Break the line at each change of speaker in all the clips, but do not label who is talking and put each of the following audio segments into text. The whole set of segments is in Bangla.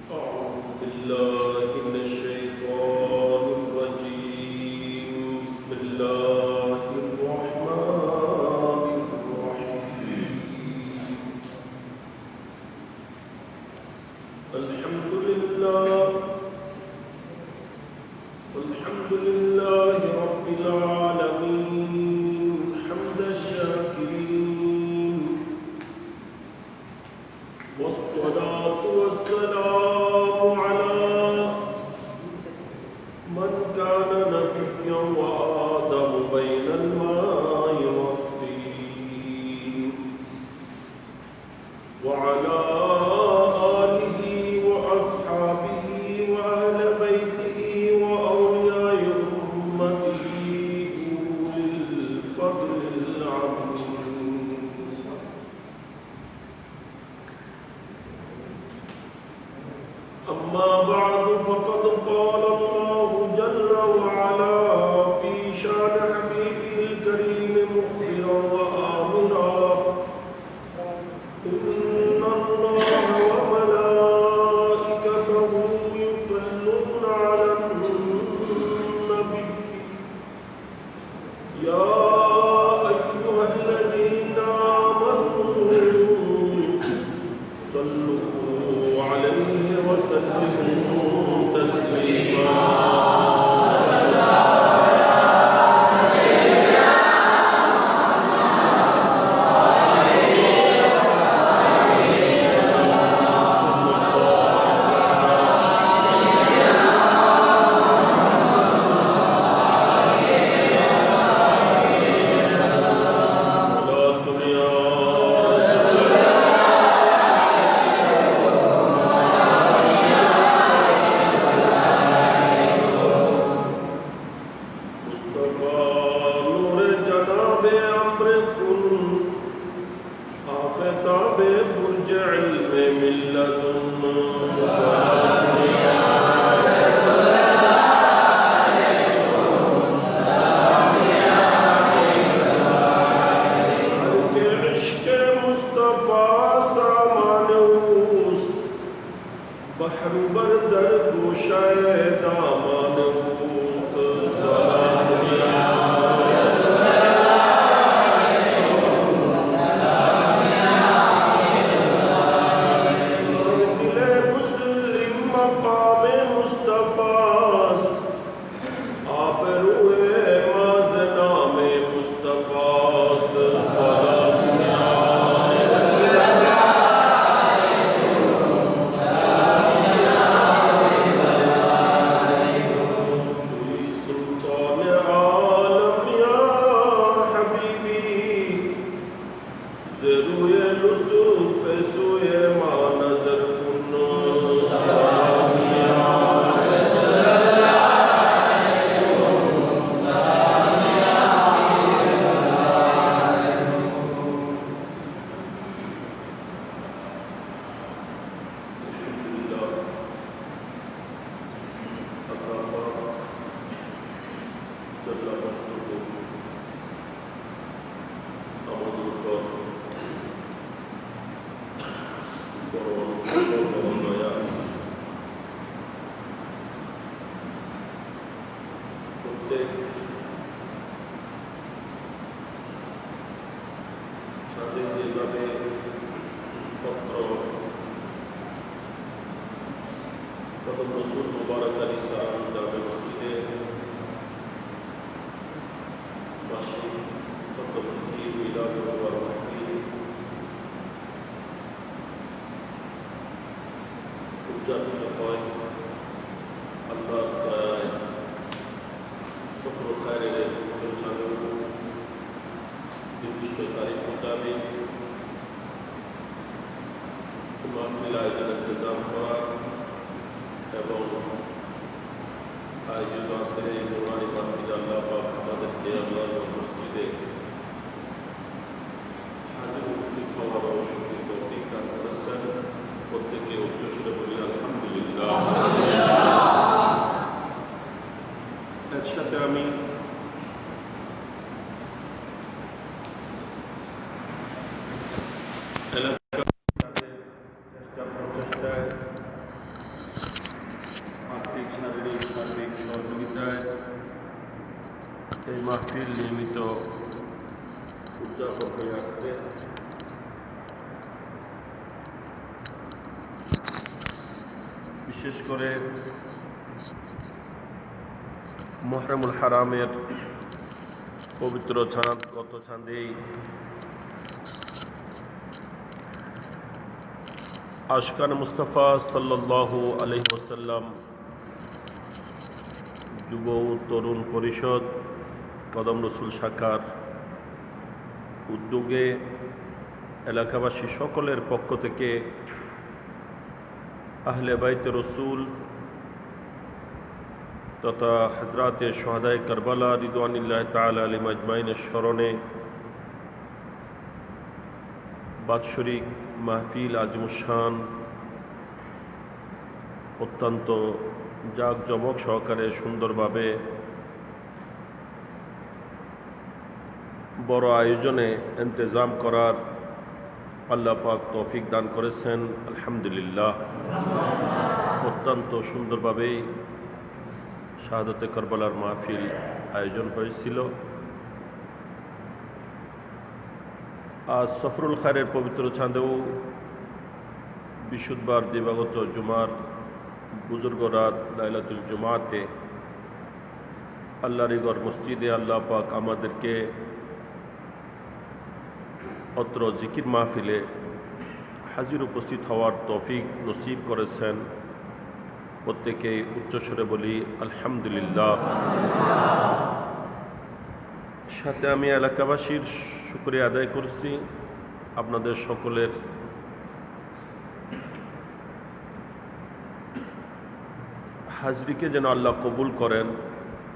أعوذ بالله من الشيطان الرجيم. بسم الله الرحمن الرحيم. الحمد لله رب العالمين حمد الشاكرين، والصلاة والسلام على من كان نبيا وآدم بين الماء والطين، وعلى آله وأصحابه وأهل بيته وأولياء أمته أولي الفضل العظيم. أما بعد، فقد قال الله جل وعلا في شان حبيبه الكريم مخبرا وآمرا: إن الله وملائكته يصلون على النبي يا أيها الذين آمنوا صلوا عليه وسلموا تسليما. আর্থিক শারীরিক সার্বিক সহযোগিতায় এই মাহফিল নিয়মিত উদযাপন হয়ে আসছে। বিশেষ করে মুহররমুল হারামের পবিত্র চাঁদ গত চাঁদেই আশকান মুস্তাফা সাল্লাল্লাহু আলাইহি ওয়াসাল্লাম যুব ও তরুণ পরিষদ কদম রসুল শাখার উদ্যোগে এলাকাবাসী সকলের পক্ষ থেকে আহলে বাইতে রসুল তথা হযরতে শুহাদায়ে কারবালা রিদওয়ানুল্লাহ তাআলা আলাইহিম আজমাইনের স্মরণে বাৎসরিক মাহফিল আজিমুশান অত্যন্ত জাঁকজমক সহকারে সুন্দরভাবে বড় আয়োজনে ইন্তজাম করার আল্লাহ পাক তৌফিক দান করেছেন। আলহামদুলিল্লাহ, অত্যন্ত সুন্দরভাবেই শাহাদাতে কারবালার মাহফিল আয়োজন হয়েছিল। আজ সফরুল খায়রের পবিত্র চাঁদেও বিশুদ্ধবার দিবাগত জুমার বুজুর্গ রাত লাইলাতুল জুমাতে আল্লাহর ঘর মসজিদে আল্লাহ পাক আমাদেরকে অত্র জিকির মাহফিলে হাজির উপস্থিত হওয়ার তৌফিক নসিব করেছেন। প্রত্যেকেই উচ্চস্বরে বলি আলহামদুলিল্লাহ। সাথে আমি এলাকাবাসীর শুকরিয়া আদায় করছি আপনাদের সকলের হাজরিকে যেন আল্লাহ কবুল করেন।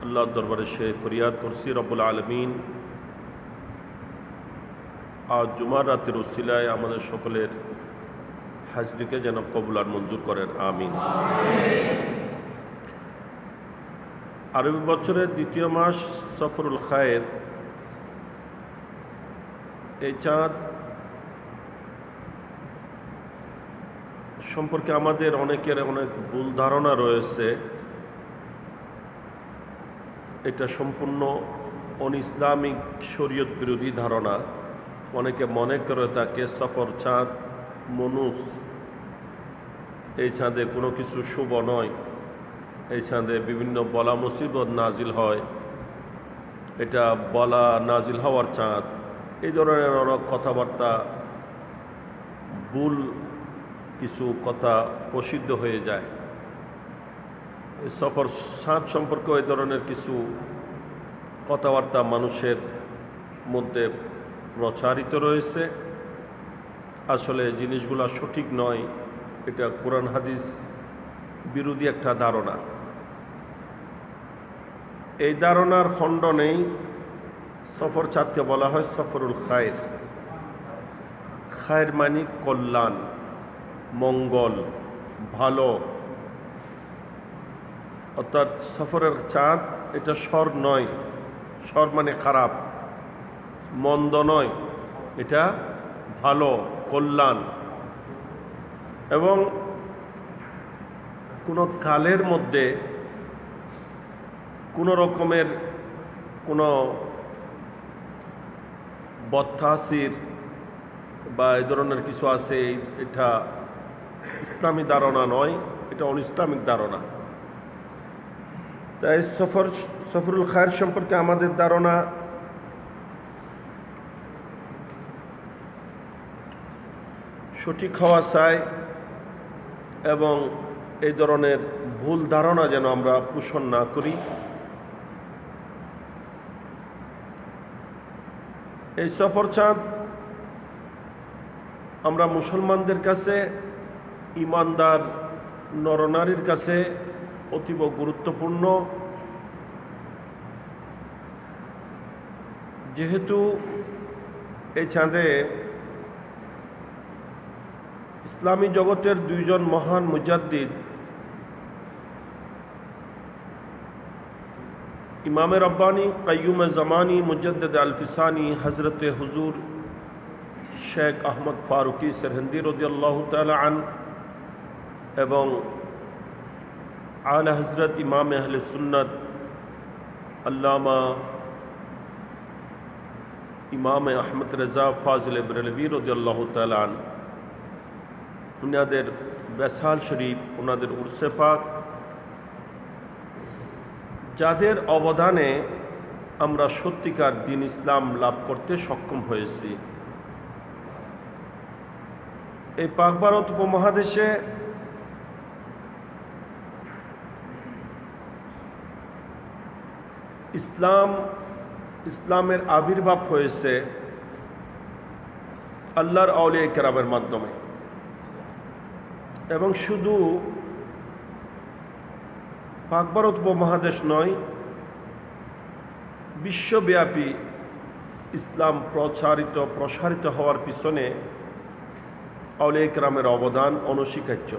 আল্লাহর দরবারে সে ফরিয়াদ করছি রব্বুল আলামিন আজ জুমার রাতের উসিলায় আমাদের সকলের হাজরিকে যেন কবুল আর মঞ্জুর করেন, আমিন। আরবি বছরের দ্বিতীয় মাস সফরুল খায়ের, এই চাঁদ সম্পর্কে আমাদের অনেকের অনেক ভুল ধারণা রয়েছে। এটা সম্পূর্ণ অনইসলামিক শরীয়ত বিরোধী ধারণা। অনেকে মনে করে তাকে সফর চাঁদ মনুস, এই চাঁদে কোনো কিছু শুভ নয়, এই চাঁদে বিভিন্ন বলা মুসিবত নাজিল হয়, এটা বলা নাজিল হওয়ার চাঁদ, এই ধরনের অনেক কথাবার্তা ভুল কিছু কথা প্রসিদ্ধ হয়ে যায়। এই সফর চাঁদ সম্পর্কে এই ধরনের কিছু কথাবার্তা মানুষের মধ্যে প্রচারিত রয়েছে। আসলে জিনিসগুলো সঠিক নয়, এটা কোরআন হাদিস বিরোধী একটা ধারণা। এই ধারণার খণ্ডনেই সফর চাঁদকে বলা হয় সফরুল খায়ের। খায়ের মানে কল্যাণ, মঙ্গল, ভালো। অর্থাৎ সফরের চাঁদ এটা শর নয়, শর মানে খারাপ, মন্দ নয়, এটা ভালো, কল্যাণ। এবং কোনো কালের মধ্যে কোনো রকমের কোনো বদতাসির বা এই ধরনের কিছু আছে, এটা ইসলামী ধারণা নয়, এটা অনইসলামিক ধারণা। তাই সফরুল খায়ের সম্পর্কে আমাদের ধারণা সঠিক হওয়া চাই এবং এই ধরনের ভুল ধারণা যেন আমরা পোষণ না করি। এই সফর চাঁদ আমরা মুসলমানদের কাছে, ইমানদার নরনারীর কাছে অতীব গুরুত্বপূর্ণ। যেহেতু এই চাঁদে ইসলামী জগতের দুইজন মহান মুজাদ্দিদ ইমামে রব্বানি কাইয়ুমে জামানি মুজাদ্দিদ আলফিসানি হজরত হুজুর শেখ আহমদ ফারুকি সরহিন্দি রাদিয়াল্লাহু তাআলা আন এবং आला हज़रत इमाम अहले सुन्नत अल्लामा ইমাম আহমদ রেজা ফাজিল বেরেলভী রাদিয়াল্লাহু তাআলা আনহু উনাদের বেসাল শরীফ, ওনাদের উরসে পাক, যাদের অবদানে আমরা সত্যিকার দ্বীন ইসলাম লাভ করতে সক্ষম হয়েছি। এই পাক ভারত উপমহাদেশে ইসলামের আবির্ভাব হয়েছে আল্লাহর আউলিয়া কেরামের মাধ্যমে, এবং শুধু পাক ভারত উপমহাদেশ নয়, বিশ্বব্যাপী ইসলাম প্রসারিত হওয়ার পিছনে আউলিয়া কেরামের অবদান অনস্বীকার্য।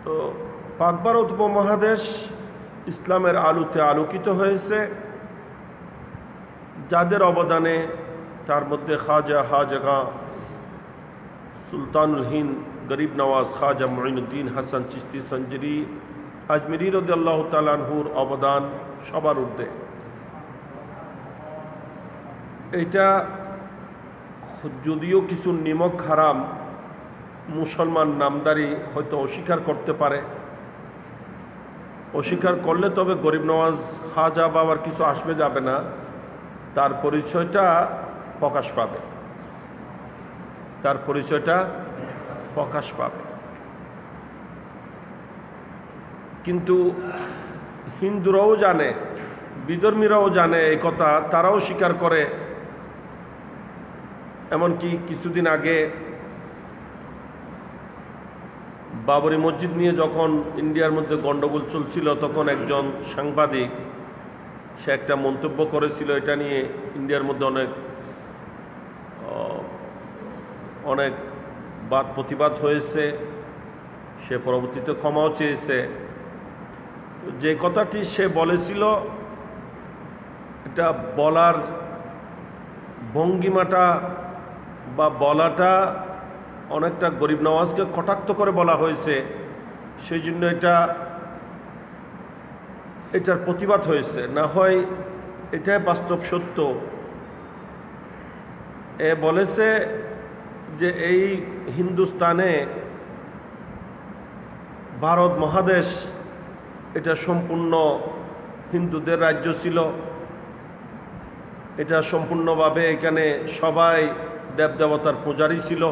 তো পাক ভারত উপমহাদেশ ইসলামের আলোতে আলোকিত হয়েছে যাদের অবদানে, তার মধ্যে খাজা হাজগা সুলতানুল হিন্দ গরিব নওয়াজ খাজা মুঈনুদ্দিন হাসান চিশতি সঞ্জরি আজমিরি রাদিয়াল্লাহু তাআলা আনহুর অবদান সবার ঊর্ধ্বে। এটা যদিও কিছু নিমক হারাম মুসলমান নামদারি হয়তো অস্বীকার করতে পারে, অস্বীকার করলে তবে গরিব নওয়াজ খাজা বাবার কিছু আসবে যাবে না, তার পরিচয়টা প্রকাশ পাবে, তার পরিচয়টা প্রকাশ পাবে। কিন্তু হিন্দুরাও জানে, বিধর্মীরাও জানে এই কথা, তারাও স্বীকার করে। এমনকি কিছুদিন আগে বাবরি মসজিদ নিয়ে যখন ইন্ডিয়ার মধ্যে গন্ডগোল চলছিল, তখন একজন সাংবাদিক সে একটা মন্তব্য করেছিল, এটা নিয়ে ইন্ডিয়ার মধ্যে অনেক বাদ প্রতিবাদ হয়েছে, সে পরবর্তীতে ক্ষমাও চেয়েছে। যে কথাটি সে বলেছিল, এটা বলার ভঙ্গিমাটা বা বলাটা অনেকটা গরিব নওয়াজকে কটাক্ষ করে বলা হয়েছে, সেই জন্য এটার প্রতিবাদ হয়েছে। না হয় এটাই বাস্তব সত্য। এ বলেছে যে এই হিন্দুস্তানে ভারত মহাদেশ এটা সম্পূর্ণ হিন্দুদের রাজ্য ছিল, এটা সম্পূর্ণভাবে এখানে সবাই দেবদেবতার পূজারী ছিল,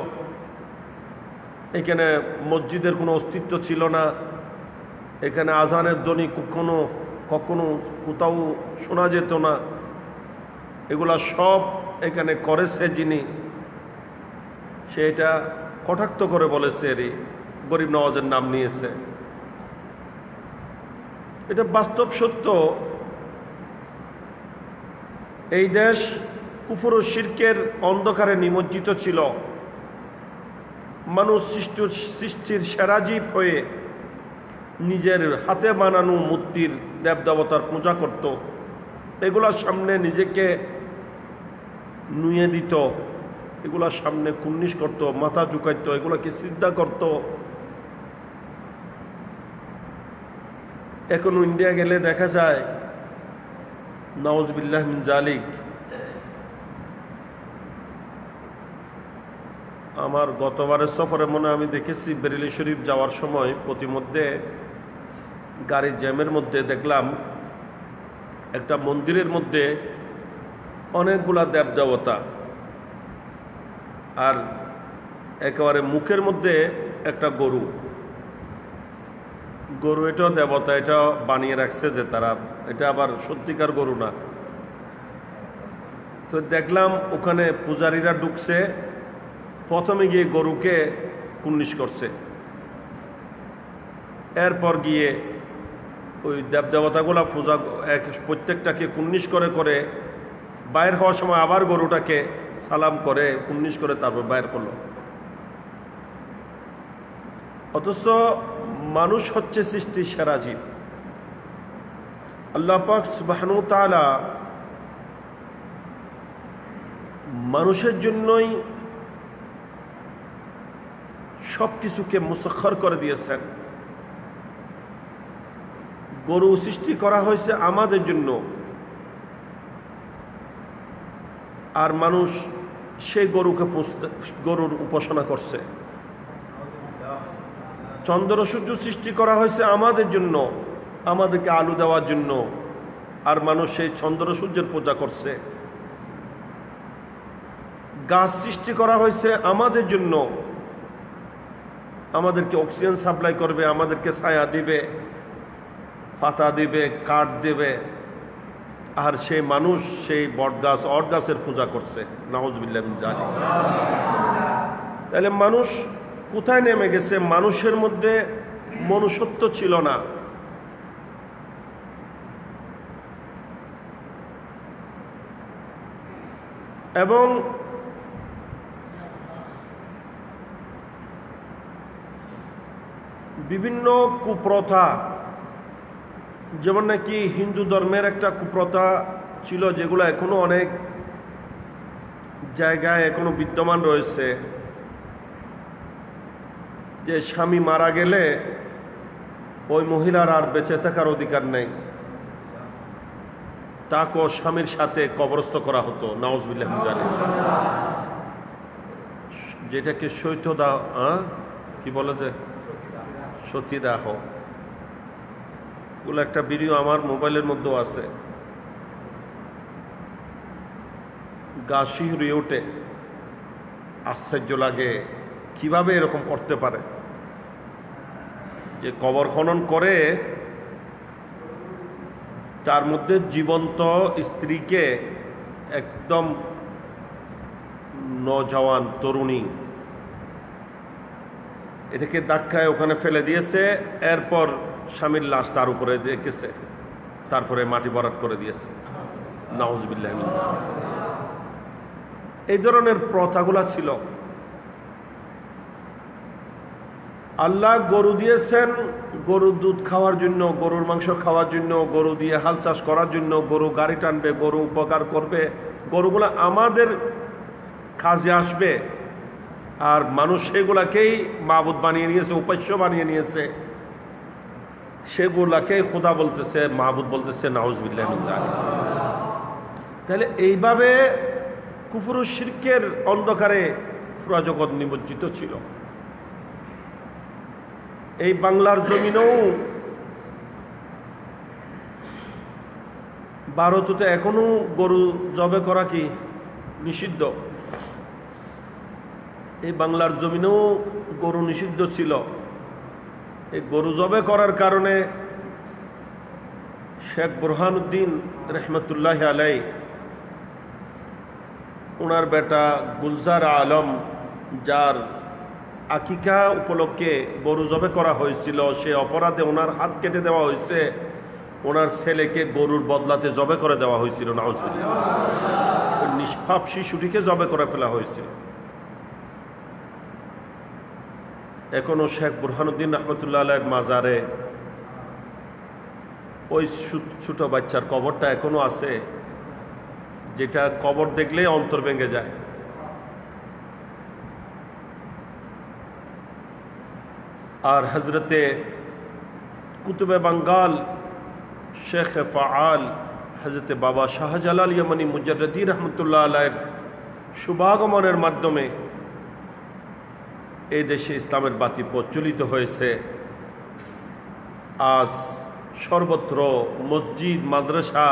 এখানে মসজিদের কোনো অস্তিত্ব ছিল না, এখানে আজানের ধ্বনি কখনো কোথাও শোনা যেত না। এগুলা সব এখানে করেছে যিনি, সে এটা কটাক্ষ করে বলেছে, এরই গরিব নওয়াজের নাম নিয়েছে। এটা বাস্তব সত্য। এই দেশ কুফর ও শিরকের অন্ধকারে নিমজ্জিত ছিল। মানুষ সৃষ্টির সেরা জীব হয়ে নিজের হাতে বানানো মূর্তির দেবদেবতার পূজা করত, এগুলার সামনে নিজেকে নুয়ে দিত, এগুলার সামনে কুর্নিশ করত, মাথা ঝুঁকাইত, এগুলাকে সিজদা করত। এখন ইন্ডিয়া গেলে দেখা যায় নাউজুবিল্লাহ মিন জালিক। আমার গতবারের সফরে মনে আমি দেখেছি, বেরেলি শরীফ যাওয়ার সময় প্রতিমধ্যে গাড়ির জ্যামের মধ্যে দেখলাম একটা মন্দিরের মধ্যে অনেকগুলা দেবদেবতা, আর একেবারে মুখের মধ্যে একটা গরু। এটাও দেবতা, এটা বানিয়ে রাখছে যে তারা, এটা আবার সত্যিকার গরু না। তো দেখলাম ওখানে পূজারীরা ঢুকছে, প্রথমে গিয়ে গরুকে কুর্নিশ করছে, এরপর গিয়ে ওই দেবদেবতাগুলা পূজা প্রত্যেকটাকে কুর্নিশ করে করে বাইর হওয়ার সময় আবার গরুটাকে সালাম করে কুর্নিশ করে তারপর বাইর করলো। অথচ মানুষ হচ্ছে সৃষ্টির সেরা জীব। আল্লাহ পাক সুবহানাহু ওয়া তাআলা মানুষের জন্যই সব কিছুকে মুসাখ্খর করে দিয়েছেন। গরু সৃষ্টি করা হয়েছে আমাদের জন্য, আর মানুষ সেই গরুর উপাসনা করছে। চন্দ্র সূর্য সৃষ্টি করা হয়েছে আমাদের জন্য, আমাদেরকে আলো দেওয়ার জন্য, আর মানুষ সেই চন্দ্র সূর্যের পূজা করছে। গাছ সৃষ্টি করা হয়েছে আমাদের জন্য, আমাদেরকে অক্সিজেন সাপ্লাই করবে, আমাদেরকে ছায়া দিবে, পাতা দিবে, কাঠ দেবে, আর সেই মানুষ সেই বটগাছ অটগাছের পূজা করছে। নাউজুবিল্লাহ মিন যালিক। তাহলে মানুষ কোথায় নেমে গেছে? মানুষের মধ্যে মনুষ্যত্ব ছিল না। এবং বিভিন্ন কুপ্রথা, যেমন নাকি হিন্দু ধর্মের একটা কুপ্রথা ছিল, যেগুলো এখনো অনেক জায়গায় এখনো বিদ্যমান রয়েছে, যে স্বামী মারা গেলে ওই মহিলার আর বেঁচে থাকার অধিকার নেই, তাকেও স্বামীর সাথে কবরস্থ করা হতো। নাউজুবিল্লাহ মিন যালিক। যেটাকে সৈত্যদাহ, কি বলে যে সতীদাহ, ওগুলো একটা ভিডিও আমার মোবাইলের মধ্যেও আছে। গা শিহরে ওঠে, আশ্চর্য লাগে কিভাবে এরকম করতে পারে, যে কবর খনন করে তার মধ্যে জীবন্ত স্ত্রীকে, একদম নজওয়ান তরুণী, এটাকে ধাক্কায় ওখানে ফেলে দিয়েছে। এরপর স্বামীর লাশ তার উপরে রেখেছে, তারপরে মাটি ভরাট করে দিয়েছে। নাউজুবিল্লাহ মিন যালিক। এই ধরনের প্রথাগুলা ছিল। আল্লাহ গরু দিয়েছেন গরুর দুধ খাওয়ার জন্য, গরুর মাংস খাওয়ার জন্য, গরু দিয়ে হাল চাষ করার জন্য, গরু গাড়ি টানবে, গরু উপকার করবে, গরুগুলা আমাদের কাজে আসবে। আর মানুষ সেগুলাকেই মাবুদ বানিয়ে নিয়েছে, উপাস্য বানিয়ে নিয়েছে, সেগুলাকেই খোদা বলতেছে, মাবুদ বলতেছে। নাউজুবিল্লাহ মিন যালিক। তাহলে এইভাবে কুফর ও শিরকের অন্ধকারে পুরা জগৎ নিমজ্জিত ছিল। এই বাংলার জমিনেও, ভারততে এখনো গরু জবে করা কি নিষিদ্ধ। এই বাংলার জমিনেও গরু নিষিদ্ধ ছিল। এই গরু জবে করার কারণে শেখ বুরহানুদ্দিন রহমতুল্লাহ আলাই, ওনার বেটা গুলজার আলম, যার আকিকা উপলক্ষে গরু জবে করা হয়েছিল, সে অপরাধে ওনার হাত কেটে দেওয়া হয়েছে, ওনার ছেলেকে গরুর বদলাতে জবে করে দেওয়া হয়েছিল। নাউজুবিল্লাহ। ওই নিষ্পাপ শিশুটিকে জবে করে ফেলা হয়েছিল। এখনো শেখ বুরহানুদ্দিন রহমতুল্লাহ আলাইয়ের মাজারে ওই ছোট বাচ্চার কবরটা এখনো আছে, যেটা কবর দেখলে অন্তর ভেঙে যায়। আর হজরতে কুতুবে বাঙ্গাল শেখ ফাআল হজরতে বাবা শাহজালাল ইয়ামানি মুজাদ্দিদি রহমতুল্লাহ আলাইয়ের শুভাগমনের মাধ্যমে এই দেশে ইসলামের বাতি প্রজ্বলিত হয়েছে। আজ সর্বত্র মসজিদ, মাদ্রাসা,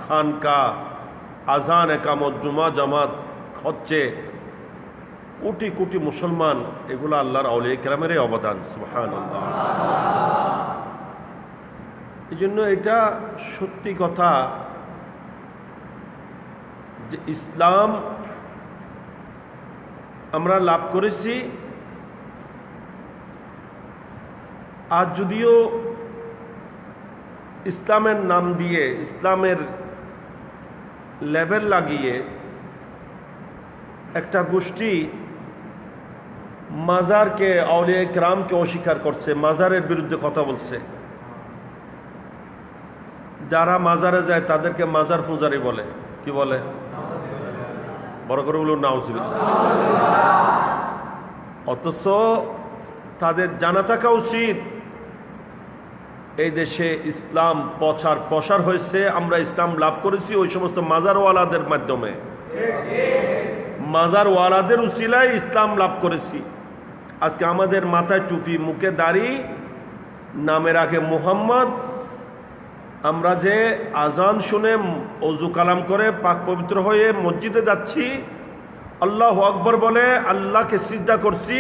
খানকা, আজান, একামত, জুমা জামাত হচ্ছে। কোটি কোটি মুসলমান, এগুলো আল্লাহর আউলিয়া কেরামের অবদান। সুবহানাল্লাহ। এই জন্য এটা সত্যি কথা যে ইসলাম আমরা লাভ করেছি। আজ যদিও ইসলামের নাম দিয়ে, ইসলামের লেবেল লাগিয়ে একটা গোষ্ঠী মাজারকে, আউলিয়া কেরামকে অস্বীকার করছে, মাজারের বিরুদ্ধে কথা বলছে। যারা মাজারে যায় তাদেরকে মাজার পূজারি বলে। কি বলে? বড় করে বলুন নাউজুবিল্লাহ। অথচ তাদের জানা থাকা উচিত এই দেশে ইসলাম প্রসার হয়েছে, আমরা ইসলাম লাভ করেছি ওই সমস্ত মাজারওয়ালাদের মাধ্যমে। মাজারওয়ালাদের উসিলায় ইসলাম লাভ করেছি। আজকে আমাদের মাথায় টুপি, মুখে দাড়ি, নামে রাখে মুহাম্মদ। আমরা যে আজান শুনে অজু কালাম করে পাক পবিত্র হয়ে মসজিদে যাচ্ছি, আল্লাহু আকবার বলে আল্লাহকে সিজদা করছি,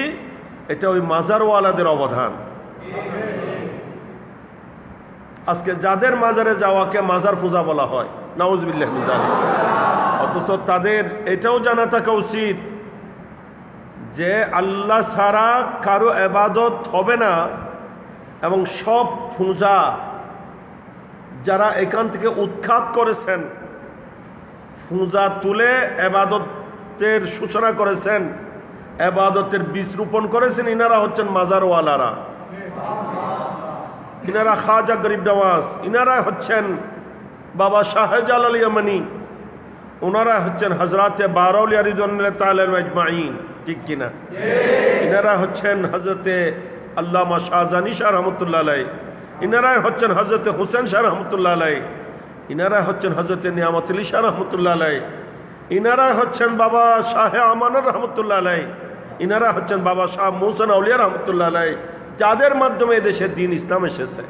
এটা ওই মাজারওয়ালাদের অবদান। আজকে যাদের মাজারে যাওয়াকে মাজার পূজা বলা হয়, নাউজুবিল্লাহ মিন যালিক। অথচ তাদের এটাও জানা থাকা উচিত যে আল্লাহ ছাড়া কারো ইবাদত হবে না, এবং সব পূজা যারা এখান থেকে উৎখাত করেছেন, পূজা তুলে ইবাদতের সূচনা করেছেন, ইবাদতের বীজ রোপণ করেছেন, ইনারা হচ্ছেন মাজারওয়ালারা। ইনারা খাজা গরিব নওয়াজ, ইনারা হচ্ছেন বাবা শাহজালাল ইয়ামানি, ওনারা হচ্ছেন হজরতে বারৌলিয়া রিদওয়ানুল্লাহ তাআলা আজমাইন, ঠিক কিনা? ইনারা হচ্ছেন হজরতে আল্লামা শাহজানি শাহ রহমতুল্লাহ আলাইহি, ইনারা হচ্ছেন হজরতে হুসেন শাহ রহমতুল্লাহ আলাইহি, ইনারা হচ্ছেন হজরতে নিয়ামতুল শাহ রহমতুল্লাহ আলাইহি, ইনারা হচ্ছেন বাবা শাহ আমানুর রহমতুল্লাহ আলাইহি, ইনারা হচ্ছেন বাবা শাহ মুহসিন আউলিয়া রহমতুল্লাহ আলাইহি, যাদের মাধ্যমে দেশে দ্বীন ইসলাম এসেছে।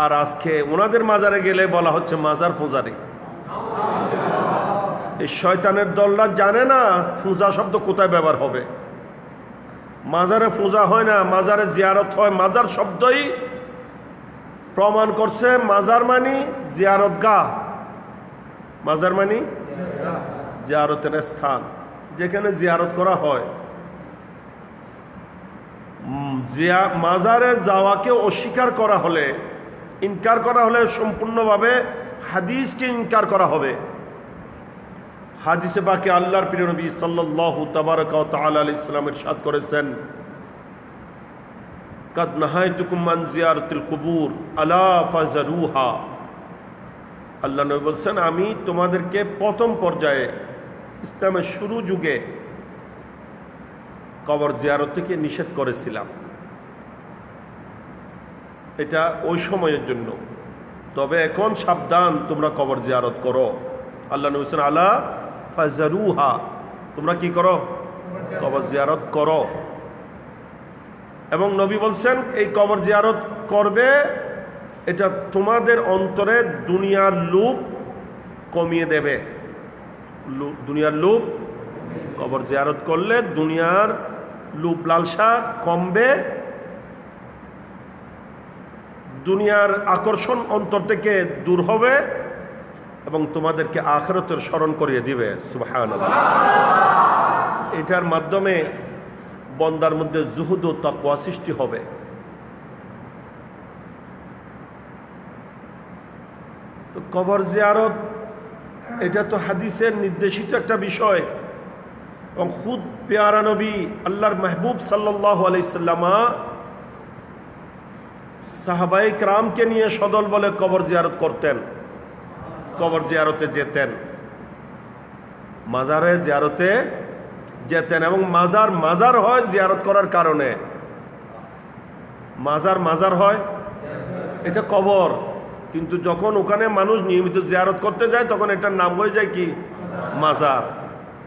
আর আজকে ওনাদের মাজারে গেলে বলা হচ্ছে মাজার পূজারি। এই শয়তানের দলরা জানে না পূজা শব্দ কোথায় ব্যবহার হবে। মাজারে পূজা হয় না, মাজারে জিয়ারত হয়। মাজার শব্দই প্রমাণ করছে মাজার মানি জিয়ারত গাহ, মাজার মানি জিয়ারতের স্থান, যেখানে জিয়ারত করা হয়। মাজারে যাওয়াকে অস্বীকার করা হলে, ইনকার করা হলে সম্পূর্ণভাবে হাদিসকে ইনকার করা হবে। হাদিসে বাকি আল্লাহর প্রিয় নবী সাল্লাল্লাহু তাবারাকা ওয়া তাআলা আলাইহিস সালাম ইরশাদ করেছেন, কাদ নাহাইতুকুম আন জিয়ারাতিল কুবুর আলা ফাজরুহা। আল্লাহ নবী বলছেন, আমি তোমাদেরকে প্রথম পর্যায়ে ইসলামের শুরু যুগে কবর জিয়ারত থেকে নিষেধ করেছিলাম। এটা ওই সময়ের জন্য। তবে এখন সাবধান, তোমরা কবর জিয়ারত করো। আল্লাহ নবী বলছেন, আলা ফাজরুহা, তোমরা কি করো? কবর জিয়ারত করো। এবং নবী বলছেন, এই কবর জিয়ারত করবে, এটা তোমাদের অন্তরে দুনিয়ার লোভ কমিয়ে দেবে। দুনিয়ার লোভ, কবর জিয়ারত করলে দুনিয়ার লোভ লালসা কমবে, দুনিয়ার আকর্ষণ অন্তর থেকে দূর হবে, এবং তোমাদেরকে আখিরাতের স্মরণ করিয়ে দিবে। সুবহানাল্লাহ। এটার মাধ্যমে বন্দার মধ্যে জুহুদ ও তাকওয়া সৃষ্টি হবে। তো কবর জিয়ারত এটা তো হাদিসের নির্দেশিত একটা বিষয়, এবং খুদ পেয়ারা নবী আল্লাহর মাহবুব সাল্লাল্লাহু আলাইহি সাল্লাম সাহাবায়ে কেরামকে নিয়ে সদল বলে কবর জিয়ারত করতেন, কবর জিয়ারতে যেতেন, মাজারে জিয়ারতে যেতেন। এবং মাজার হয় জিয়ারত করার কারণে। মাজার হয়, এটা কবর, কিন্তু যখন ওখানে মানুষ নিয়মিত জিয়ারত করতে যায় তখন এটার নাম হয়ে যায় কি? মাজার,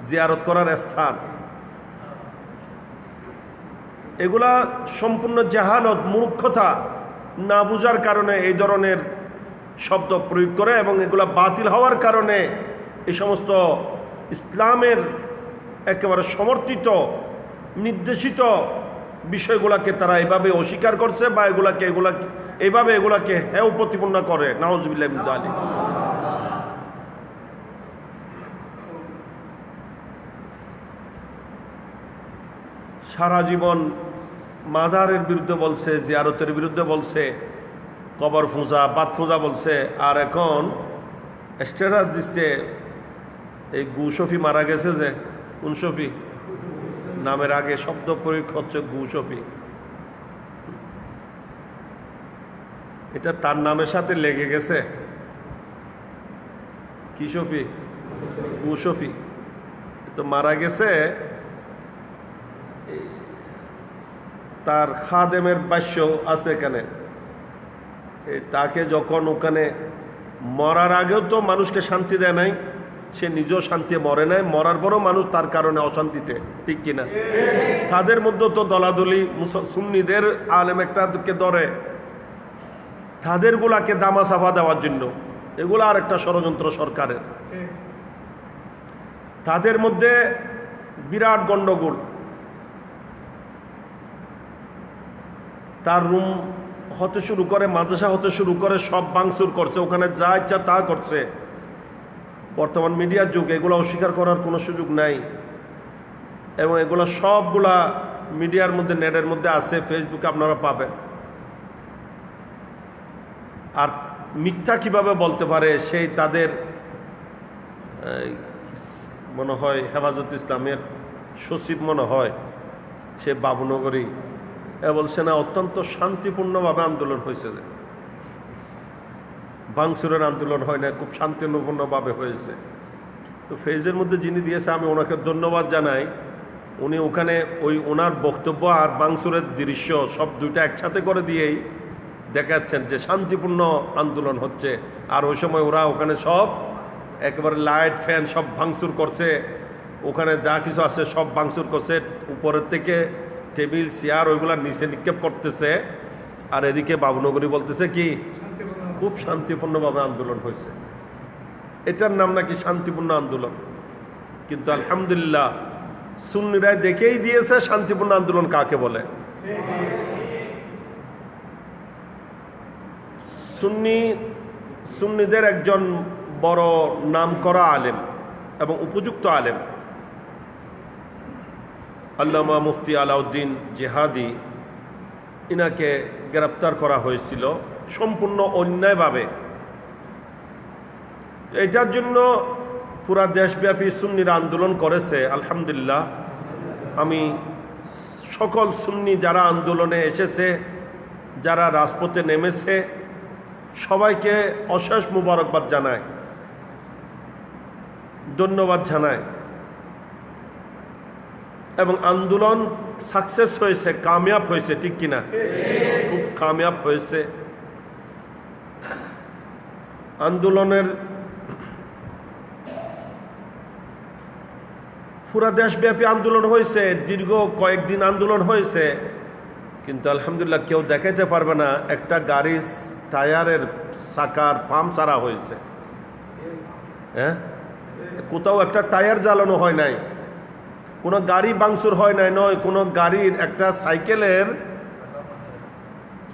জিয়ারত করার স্থান। এগুলা সম্পূর্ণ জাহালত, মূর্খতা, না বুঝার কারণে এই ধরনের শব্দ প্রয়োগ করে, এবং এগুলা বাতিল হওয়ার কারণে এই সমস্ত ইসলামের একেবারে সমর্থিত নির্দেশিত বিষয়গুলোকে তারা এভাবে অস্বীকার করছে, বা এগুলাকে হেয় প্রতিপন্ন করে। নাউজুবিল্লাহ মিন যালিক। সারা জীবন মাজারের বিরুদ্ধে বলছে, জিয়ারতের বিরুদ্ধে বলছে, কবর পূজা, বাত পূজা বলছে, আর এখন স্ট্যাটাস দিচ্ছে এই গু শফি মারা গেছে, যে কোন শফি নামের আগে শব্দ প্রয়োগ হচ্ছে গু শফি। এটা তার নামের সাথে লেগে গেছে। কি শফি? গু শফি। তো মারা গেছে তার খাদেমের বাস্য আছে এখানে। তাকে যখন ওখানে মরার আগেও তো মানুষকে শান্তি দেয় নাই, সে নিজেও শান্তি মরে নাই, মরার পরও মানুষ তার কারণে অশান্তিতে, ঠিক কিনা? তাদের মধ্যে তো দলাদলি, সুন্নিদের আলেম একটাকে ধরে তাদের গুলাকে দামা সাফা দেওয়ার জন্য, এগুলো আর একটা ষড়যন্ত্র সরকারের। তাদের মধ্যে বিরাট গন্ডগোল। তার রুম হতে শুরু করে, মাদ্রাসা হতে শুরু করে, সব ভাঙচুর করছে, ওখানে যা ইচ্ছা তা করছে। বর্তমান মিডিয়ার যুগ, এগুলো অস্বীকার করার কোনো সুযোগ নাই, এবং এগুলো সবগুলা মিডিয়ার মধ্যে, নেটের মধ্যে আছে, ফেসবুকে আপনারা পাবেন। আর মিথ্যা কিভাবে বলতে পারে, সেই তাদের মনে হয় হেফাজত ইসলামের সচিব মনে হয়, সে বাবুনগরী, বলছে না অত্যন্ত শান্তিপূর্ণভাবে আন্দোলন হয়েছে, ভাঙচুরের আন্দোলন হয় না, খুব শান্তিপূর্ণভাবে হয়েছে। তো ফেজের মধ্যে যিনি দিয়েছে, আমি ওনাকে ধন্যবাদ জানাই। উনি ওখানে ওনার বক্তব্য আর ভাঙচুরের দৃশ্য সব দুইটা একসাথে করে দিয়েই দেখাচ্ছেন যে শান্তিপূর্ণ আন্দোলন হচ্ছে। আর ওই সময় ওরা ওখানে সব একেবারে লাইট ফ্যান সব ভাঙচুর করছে, ওখানে যা কিছু আছে সব ভাঙচুর করছে, উপরের থেকে টেবিল চেয়ার ওইগুলা নিচে নিক্ষেপ করতেছে। আর এদিকে বাবুনগরী বলতেছে কি খুব শান্তিপূর্ণভাবে আন্দোলন হয়েছে, এটার নাম নাকি শান্তিপূর্ণ আন্দোলন। কিন্তু আলহামদুলিল্লাহ সুন্নিরা দেখেই দিয়েছে শান্তিপূর্ণ আন্দোলন কাকে বলে। সুন্নিদের একজন বড় নামকরা আলেম এবং উপযুক্ত আলেম আল্লামা মুফতি আলাউদ্দিন জিহাদি, ইনাকে গ্রেপ্তার করা হয়েছিল সম্পূর্ণ অন্যায়ভাবে। এটার জন্য পুরা দেশব্যাপী সুন্নিরা আন্দোলন করেছে। আলহামদুলিল্লাহ, আমি সকল সুন্নি যারা আন্দোলনে এসেছে, যারা রাজপথে নেমেছে, সবাইকে অশেষ মুবারকবাদ জানাই, ধন্যবাদ জানাই। এবং আন্দোলন সাকসেস হয়েছে, কামিয়াব হয়েছে, ঠিক কিনা? খুব কামিয়াব হয়েছে। আন্দোলনের পুরা দেশব্যাপী আন্দোলন হয়েছে, দীর্ঘ কয়েকদিন আন্দোলন হয়েছে, কিন্তু আলহামদুলিল্লাহ কেউ দেখাইতে পারবে না একটা গাড়ির টায়ারের চাকার পাম্প ছাড়া হয়েছে। হ্যাঁ, কোথাও একটা টায়ার জ্বালানো হয় নাই, কোনো গাড়ি ভাঙচুর হয় নাই, নয় কোনো গাড়ির একটা সাইকেলের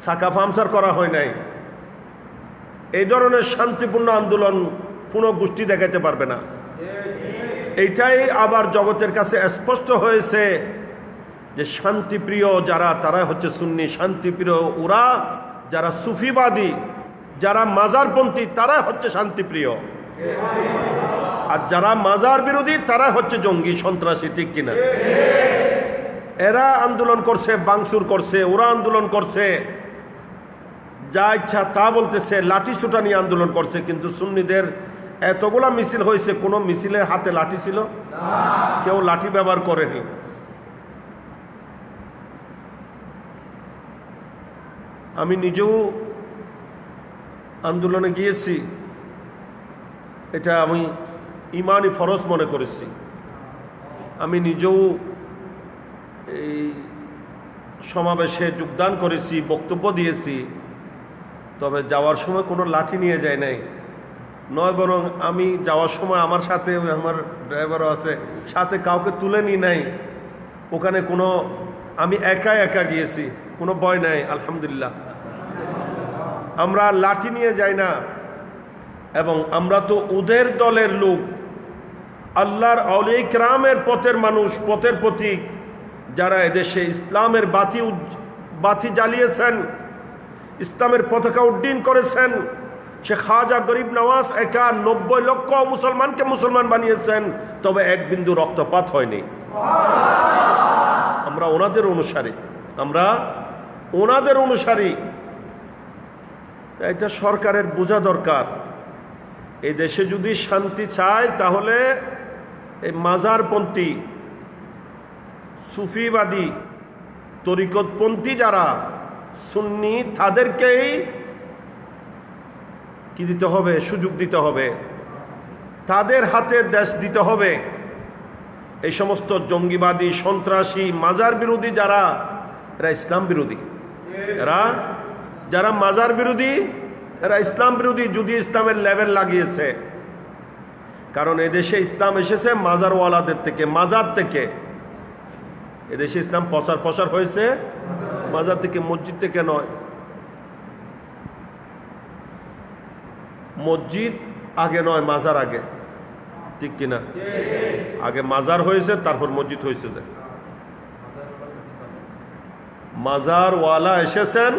চাকা পাংচার করা হয় নাই। এই ধরনের শান্তিপূর্ণ আন্দোলন কোনো গোষ্ঠী দেখাতে পারবে না। এইটাই আবার জগতের কাছে স্পষ্ট হয়েছে যে শান্তিপ্রিয় যারা, তারা হচ্ছে সুন্নি। শান্তিপ্রিয় ওরা যারা সুফিবাদী, যারা মাজারপন্থী, তারা হচ্ছে শান্তিপ্রিয়। আর যারা মাজার বিরোধী, তারা হচ্ছে জঙ্গি, সন্ত্রাসী, ঠিক কিনা? এরা আন্দোলন করছে, ভাঙচুর করছে, ওরা আন্দোলন করছে, যা ইচ্ছা তা বলতেছে, লাঠি ছুটা নিয়ে আন্দোলন করছে। কিন্তু সুন্নিদের এতগুলা মিছিল হয়েছে, কোনো মিছিলের হাতে লাঠি ছিল? কেউ লাঠি ব্যবহার করেনি। আমি নিজেও আন্দোলনে গিয়েছি, এটা আমি ইমানি ফরজ মনে করেছি। আমি নিজেও এই সমাবেশে যোগদান করেছি, বক্তব্য দিয়েছি, তবে যাওয়ার সময় কোনো লাঠি নিয়ে যায় নাই, নয় বরং আমি যাওয়ার সময় আমার সাথে আমার ড্রাইভারও আছে, সাথে কাউকে তুলে নিই নাই। ওখানে কোনো, আমি একা একা গিয়েছি, কোনো ভয় নাই। আলহামদুলিল্লাহ, আমরা লাঠি নিয়ে যাই না, এবং আমরা তো ওদের দলের লোক, আল্লাহর আউলিয়া কিরামের পথের মানুষ, পথের প্রতীক, যারা এদেশে ইসলামের বাতি জ্বালিয়েছেন, ইসলামের পতাকা উড্ডীন করেছেন। শেখ খাজা গরিব নওয়াজ একা 90 লক্ষ মুসলমানকে মুসলমান বানিয়েছেন, তবে এক বিন্দু রক্তপাত হয়নি। আমরা ওনাদের অনুসারী, আমরা ওনাদের অনুসারী। এটা সরকারের বোঝা দরকার। এই দেশে যদি শান্তি চায়, তাহলে এই মাজারপন্থী, সুফিবাদী, তরিকতপন্থী যারা সুন্নি তাদেরকেই কি দিতে হবে? সুযোগ দিতে হবে, তাদের হাতে দেশ দিতে হবে। এই সমস্ত জঙ্গিবাদী, সন্ত্রাসী, মাজার বিরোধী যারা, এরা ইসলাম বিরোধী। এরা যারা মাজার বিরোধী, এরা ইসলাম বিরোধী, যদি ইসলামের লেভেল লাগিয়েছে। কারণ এদেশে ইসলাম এসেছে মাজারওয়ালাদের থেকে, মাজার থেকে। এদেশে ইসলাম প্রচার হয়েছে মাজার থেকে, মসজিদ থেকে নয়। মসজিদ আগে নয়, মাজার আগে, ঠিক কিনা? আগে মাজার হয়েছে, তারপর মসজিদ হয়েছে। যে মাজারওয়ালা এসেছেন,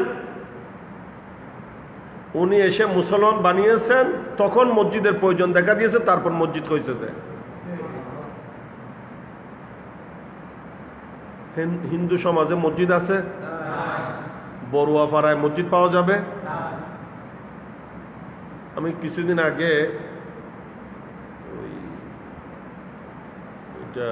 উনি এসে মুসলমান বানিয়েছেন, তখন মসজিদের প্রয়োজন দেখা দিয়েছে, তারপর মসজিদ হয়েছে। যে হিন্দু সমাজে মসজিদ আছে? বড়ুয়া পাড়ায় মসজিদ পাওয়া যাবে? আমি কিছুদিন আগে ওইটা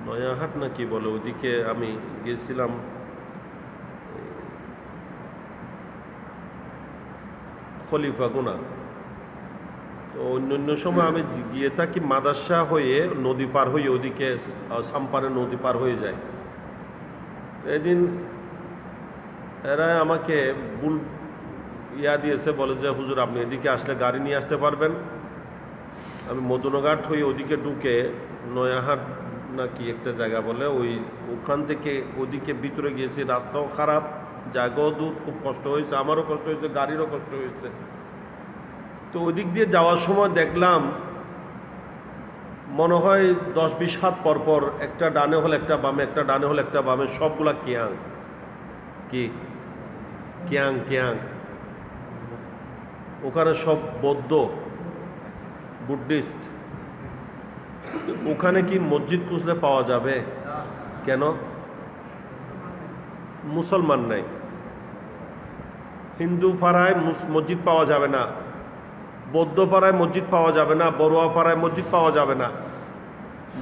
নয়াহাট না কি বলে, ওইদিকে আমি গেছিলাম। খলিফাগুনা। তো অন্য সময় আমি গিয়ে থাকি মাদাসা হয়ে, নদী পার হয়ে, ওদিকে সাম্পানে নদী পার হয়ে যায়। এদিন এরা আমাকে দিয়েছে, বলে যে হুজুর আপনি এদিকে আসলে গাড়ি নিয়ে আসতে পারবেন। আমি মদনঘাট হয়ে ওদিকে ঢুকে, নয়াহাট না কি একটা জায়গা বলে, ওখান থেকে ওদিকে ভিতরে গিয়েছি। রাস্তাও খারাপ, জায়গাও দূর, খুব কষ্ট হয়েছে, আমারও কষ্ট হয়েছে, গাড়িরও কষ্ট হয়েছে। তো ওদিক দিয়ে যাওয়ার সময় দেখলাম, মনে হয় 10-20 হাত পরপর একটা ডানে হলে একটা বামে, একটা ডানে হলে একটা বামে, সবগুলা কিয়াং। কি কিয়াং? ওখানে সব বৌদ্ধ, বুদ্ধিস্ট। ওখানে কি মসজিদ খুঁজলে পাওয়া যাবে? কেন? মুসলমান নাই। হিন্দু পাড়ায় মসজিদ পাওয়া যাবে না, বৌদ্ধ পাড়ায় মসজিদ পাওয়া যাবে না, বড়ুয়া পাড়ায় মসজিদ পাওয়া যাবে না।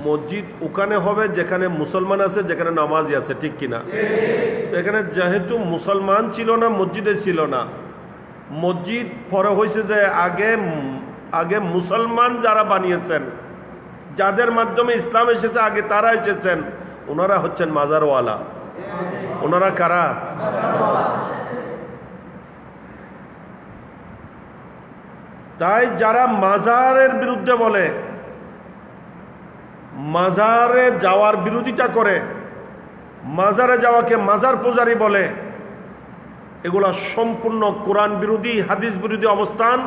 মসজিদ ওখানে হবে যেখানে মুসলমান আছে, যেখানে নামাজি আছে, ঠিক কিনা? এখানে যেহেতু মুসলমান ছিল না, মসজিদে ছিল না। মসজিদ পরে হয়েছে যে আগে মুসলমান যারা বানিয়েছেন, যাদের মাধ্যমে ইসলাম এসেছে, আগে তারা এসেছেন, ওনারা হচ্ছেন মাজারওয়ালা। ওনারা কারা? তাই যারা মাজারের বিরুদ্ধে বলে, মাজারে যাওয়ার বিরোধিতা করে, মাজারে যাওয়াকে মাজার পূজারী বলে, এগুলা সম্পূর্ণ কোরআন বিরোধী, হাদিস বিরোধী অবস্থান,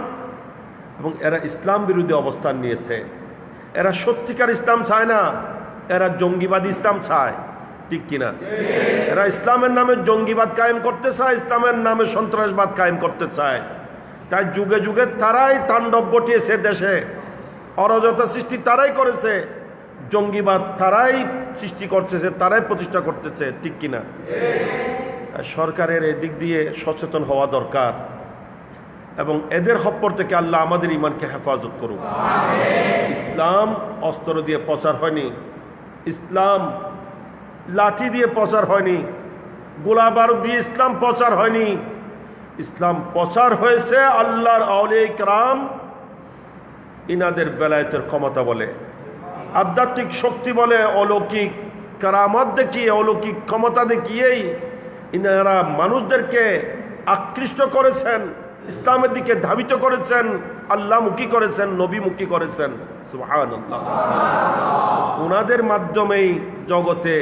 এবং এরা ইসলাম বিরোধী অবস্থান নিয়েছে। এরা সত্যিকার ইসলাম চায় না, এরা জঙ্গিবাদ ইসলাম চায়, ঠিক কিনা? এরা ইসলামের নামে জঙ্গিবাদ কায়েম করতে চায়, ইসলামের নামে সন্ত্রাসবাদ কায়েম করতে চায়। তাই যুগে যুগে তারাই তাণ্ডব ঘটিয়েছে দেশে, অরাজকতা সৃষ্টি তারাই করেছে, জঙ্গিবাদ তারাই সৃষ্টি করতেছে, তারাই প্রতিষ্ঠা করতেছে, ঠিক কিনা? সরকারের এদিক দিয়ে সচেতন হওয়া দরকার, এবং এদের খপ্পর থেকে আল্লাহ আমাদের ইমানকে হেফাজত করুক। ইসলাম অস্ত্র দিয়ে প্রচার হয়নি, ইসলাম লাঠি দিয়ে প্রচার হয়নি, গোলা বারুদ দিয়ে ইসলাম প্রচার হয়নি। ইসলাম প্রচার হয়েছে আল্লাহর আউলিয়া কিরাম, ইনাদের বেলায়েতের ক্ষমতা বলে, আধ্যাত্মিক শক্তি বলে, অলৌকিক কারামত দেখিয়ে, অলৌকিক ক্ষমতা দেখিয়েই ইনারা মানুষদেরকে আকৃষ্ট করেছেন, ইসলামের দিকে ধাবিত করেছেন, আল্লাহমুখী করেছেন, নবীমুখী করেছেন। সুবহানাল্লাহ। ওনাদের মাধ্যমেই জগতে,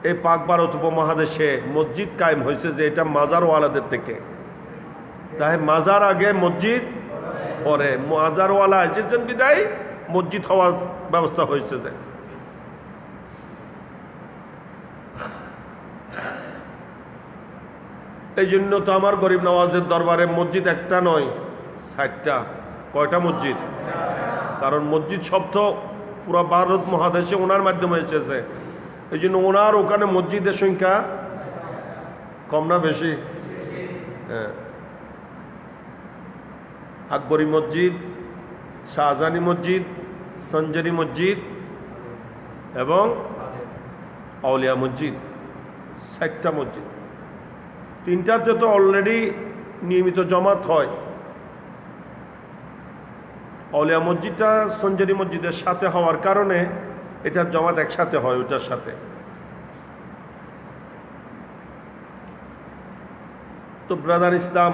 এই পাক ভারত উপমহাদেশে মসজিদ কায়েম হয়েছে, যে এটা মাজারওয়ালাদের থেকে। তাই মাজার আগে, মসজিদ পরে। মাজারওয়ালা এসেছেন বিদায় মসজিদ হওয়ার ব্যবস্থা হয়েছে। যে এই জন্য তো আমার গরিব নওয়াজের দরবারে মসজিদ একটা নয়, 60টা। কয়টা মসজিদ? কারণ মসজিদ শব্দ পুরো ভারত মহাদেশে ওনার মাধ্যমে এসেছে। এই জন্য ওনার ওখানে মসজিদের সংখ্যা কম না বেশি? হ্যাঁ, আকবরী মসজিদ, শাহজাহানি মসজিদ, সঞ্জরি মসজিদ এবং আউলিয়া মসজিদ 60টা মসজিদ, 3টাতে তো অলরেডি নিয়মিত জমাত হয়। আউলিয়া মসজিদটা সঞ্জেরি মসজিদের সাথে হওয়ার কারণে এটার জমাত একসাথে হয় ওটার সাথে। তো ব্রাদার ইসলাম,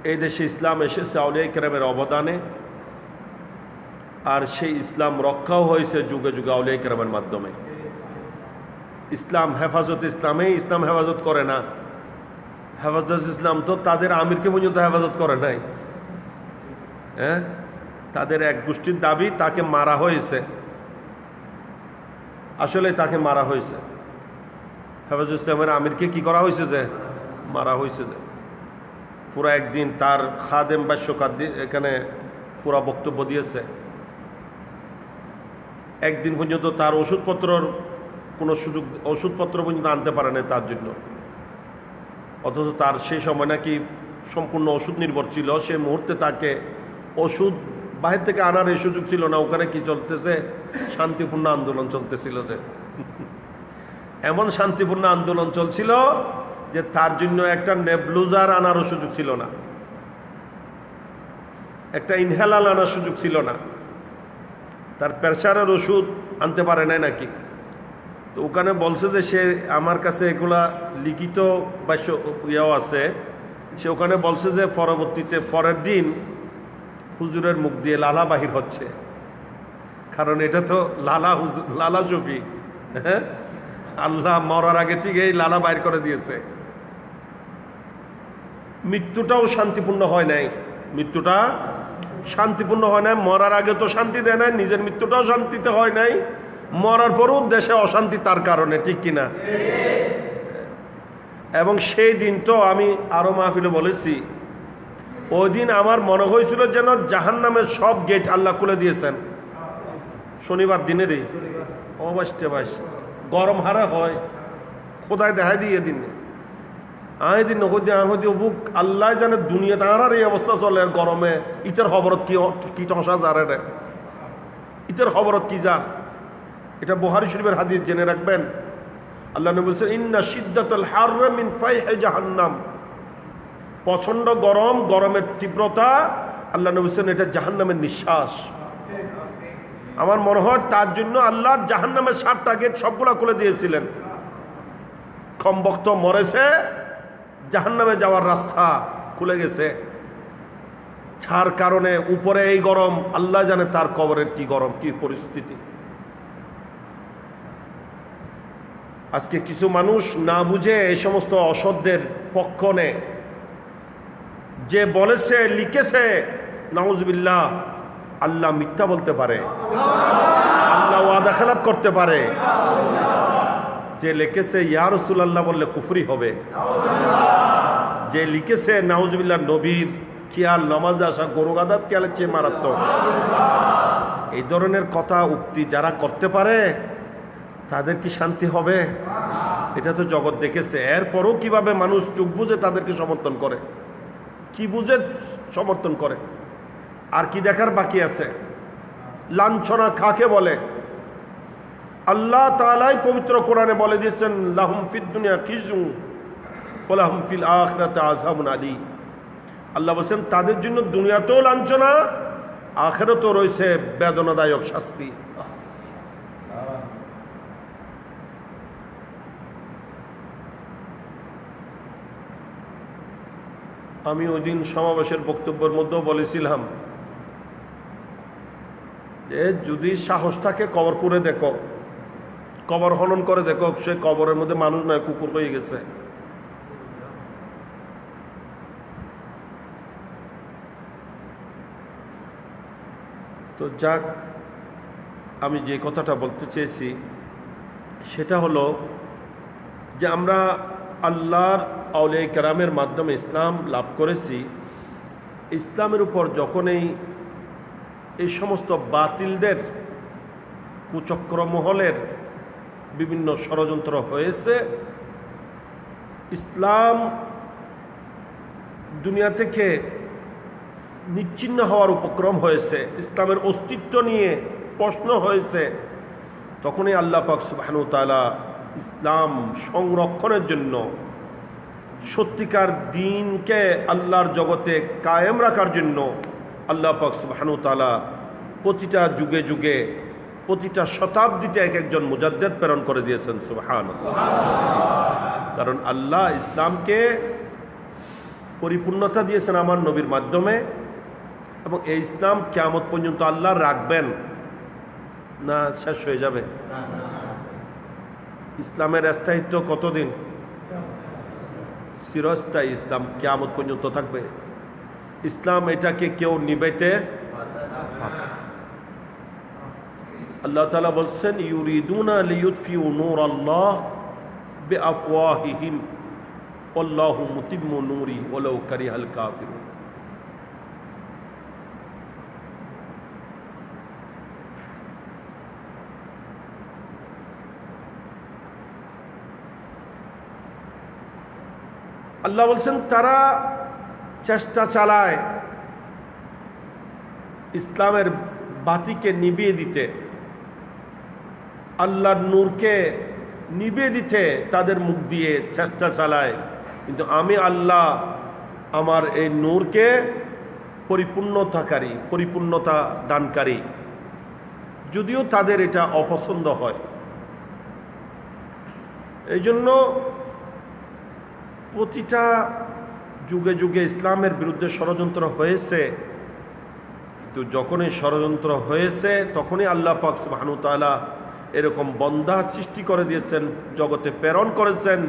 এই দেশে ইসলাম এসেছে আউলিয়া কেরামের অবদানে, আর সেই ইসলাম রক্ষাও হয়েছে যুগে যুগে আউলিয়া কেরামের মাধ্যমে। ইসলাম হেফাজত ইসলামে ইসলাম হেফাজত করে না। হেফাজত ইসলাম তো তাদের আমিরকে পর্যন্ত হেফাজত করে নাই। হ্যাঁ, তাদের এক গোষ্ঠীর দাবি তাকে মারা হয়েছে, আসলে তাকে মারা হয়েছে। হেফাজত ইসলামের আমিরকে কি করা হয়েছে, যে মারা হয়েছে। যে পুরা একদিন তার খাদেম ভাষ্যকার এখানে পুরা বক্তব্য দিয়েছে, একদিন পর্যন্ত তার ওষুধপত্রর কোনো সুযোগ, ওষুধপত্র পর্যন্ত আনতে পারে না তার জন্য। অথচ তার সেই সময় নাকি সম্পূর্ণ ওষুধ নির্ভর ছিল। সে মুহূর্তে তাকে ওষুধ বাহির থেকে আনার এই সুযোগ ছিল না। ওখানে কি চলতেছে, শান্তিপূর্ণ আন্দোলন চলতেছিল। যে এমন শান্তিপূর্ণ আন্দোলন চলছিল যে তার জন্য একটা নেবলুজার আনারও সুযোগ ছিল না, একটা ইনহেলার আনার সুযোগ ছিল না। তার প্রেশারের ওষুধ আনতে পারে নাই নাকি। তো ওখানে বলছে যে সে আমার কাছে এগুলা লিখিত বাক্য ইয়েও আছে। সে ওখানে বলছে যে পরবর্তীতে পরের দিন হুজুরের মুখ দিয়ে লালা বাহির হচ্ছে, কারণ এটা তো লালা শফি। হ্যাঁ, আল্লাহ মরার আগে ঠিক এই লালা বাইর করে দিয়েছে। মৃত্যুটাও শান্তিপূর্ণ হয় নাই, মৃত্যুটা শান্তিপূর্ণ হয় নাই। মরার আগে তো শান্তি দেয় নাই, নিজের মৃত্যুটাও শান্তিতে হয় নাই, মরার পরও দেশে অশান্তি তার কারণে, ঠিক কিনা। এবং সেই দিন তো আমি আরো মাহফিলে বলেছি, ওই দিন আমার মনে হয়েছিল যেন জাহান্নামের সব গেট আল্লাহ খুলে দিয়েছেন। শনিবার দিনেরই অবাস্টে বাস গরম হারা হয়, খোদায় দেখাই দিয়ে দিন আয় দিন বুক আল্লাহ জানে দুনিয়া তাঁর এই অবস্থা চলে গরমে। ইটার খবরত কি টসা যারে রে, ইটার খবরত কি যা। এটা বুখারী শরীফের হাদিস, জেনে রাখবেন। আল্লাহ নবী বলেছেন, ইন্না শিদ্দাতুল হাররি মিন ফাইহি জাহান্নাম। প্রচন্ড গরম, গরমের তীব্রতা, আল্লাহ নবী বলেছেন এটা জাহান্নামের নিঃশ্বাস। আমার মনে হয় তার জন্য আল্লাহ জাহান্নামের 7টা গেট সবগুলা খুলে দিয়েছিলেন। কমবক্ত মরেছে, জাহান্নামে যাওয়ার রাস্তা খুলে গেছে। ছাড় কারণে উপরে এই গরম, আল্লাহ জানে তার কবরের কি গরম, কি পরিস্থিতি। আজকে কিছু মানুষ না বুঝে এই সমস্ত অসৎদের পক্ষ নেয়। যে বলেছে, লিখেছে, নাউজুবিল্লাহ, আল্লাহ মিথ্যা বলতে পারে, আল্লাহ ওয়াদা খেলাপ করতে পারে। যে লিখেছে ইয়া রাসূলুল্লাহ বললে কুফরি হবে। যে লিখেছে নাউজুবিল্লাহ নবীর খেয়াল, নামাজে আসা গরু গাদাত খেয়ালের চেয়ে মারাত্মক, এই ধরনের কথা উক্তি যারা করতে পারে তাদের কি শান্তি হবে? এটা তো জগৎ দেখেছে। এরপরও কিভাবে মানুষ চোখ বুঝে তাদেরকে সমর্থন করে, কি বুঝে সমর্থন করে, আর কি দেখার বাকি আছে? লাঞ্ছনা কাকে বলে? আল্লাহ তাআলাই পবিত্র কোরআনে বলে দিয়েছেন, লাহুম ফিদ দুনিয়া খিজুন ওয়া লাহুম ফিল আখিরাতি আযাবুন আলীম। আল্লাহ বলেন তাদের জন্য দুনিয়াতেও লাঞ্ছনা, আখিরাতেও রয়েছে বেদনাদায়ক শাস্তি। আমি ওই দিন সমাবেশের বক্তব্যের মধ্যেও বলেছিলাম যে যদি সাহস থাকে কবর করে দেখো, কবর খনন করে দেখো, সে কবরের মধ্যে মানুষ নয়, কুকুর হয়ে গেছে। তো যাক, আমি যে কথাটা বলতে চেয়েছি সেটা হলো যে আমরা আল্লাহর আউলিয়া কেরামের মাধ্যমে ইসলাম লাভ করেছি। ইসলামের উপর যখন এই সমস্ত বাতিলদের কুচক্র মহলের বিভিন্ন ষড়যন্ত্র হয়েছে, ইসলাম দুনিয়া থেকে নিচ্ছিন্ন হওয়ার উপক্রম হয়েছে, ইসলামের অস্তিত্ব নিয়ে প্রশ্ন হয়েছে, তখনই আল্লাহ পাক সুবহানাহু ওয়া তাআলা ইসলাম সংরক্ষণের জন্য, সত্যিকার দ্বীনকে আল্লাহর জগতে কায়েম রাখার জন্য আল্লাহ পাক সুবহানাহু ওয়া তাআলা প্রতিটা যুগে যুগে, প্রতিটা শতাব্দীতে এক একজন মুজাদ্দিদ প্রেরণ করে দিয়েছেন। সুবহানাল্লাহ। কারণ আল্লাহ ইসলামকে পরিপূর্ণতা দিয়েছেন আমার নবীর মাধ্যমে, এবং এই ইসলাম কিয়ামত পর্যন্ত আল্লাহ রাখবেন না, শেষ হয়ে যাবে? ইসলামের স্থায়িত্ব কতদিন? চিরস্থায়ী। ইসলাম কিয়ামত পর্যন্ত থাকবে। ইসলাম এটাকে কেউ নিবাইতে পারবে না। আল্লাহ তাআলা বলছেন, ইউরিদুনা লিইউতফিউ নূরাল্লাহ বিআফওয়াহিহিম ওয়াল্লাহু মুতিম্মু নূরি ওয়ালাউ কারিহাল কাফিরুন। আল্লাহ বলছেন তারা চেষ্টা চালায় ইসলামের বাতিকে নিভিয়ে দিতে, আল্লাহর নূরকে নিভিয়ে দিতে তাদের মুখ দিয়ে চেষ্টা চালায়, কিন্তু আমি আল্লাহ আমার এই নূরকে পরিপূর্ণতা দানকারী, যদিও তাদের এটা অপছন্দ হয়। এই জন্য প্রতিটা যুগে যুগে ইসলামের বিরুদ্ধে ষড়যন্ত্র হয়েছে, কিন্তু যখনই ষড়যন্ত্র হয়েছে তখনই আল্লাহ পাক সুবহানাহু ওয়া তাআলা এরকম বান্দা সৃষ্টি করে দিয়েছেন, জগতে প্রেরণ করেছেন,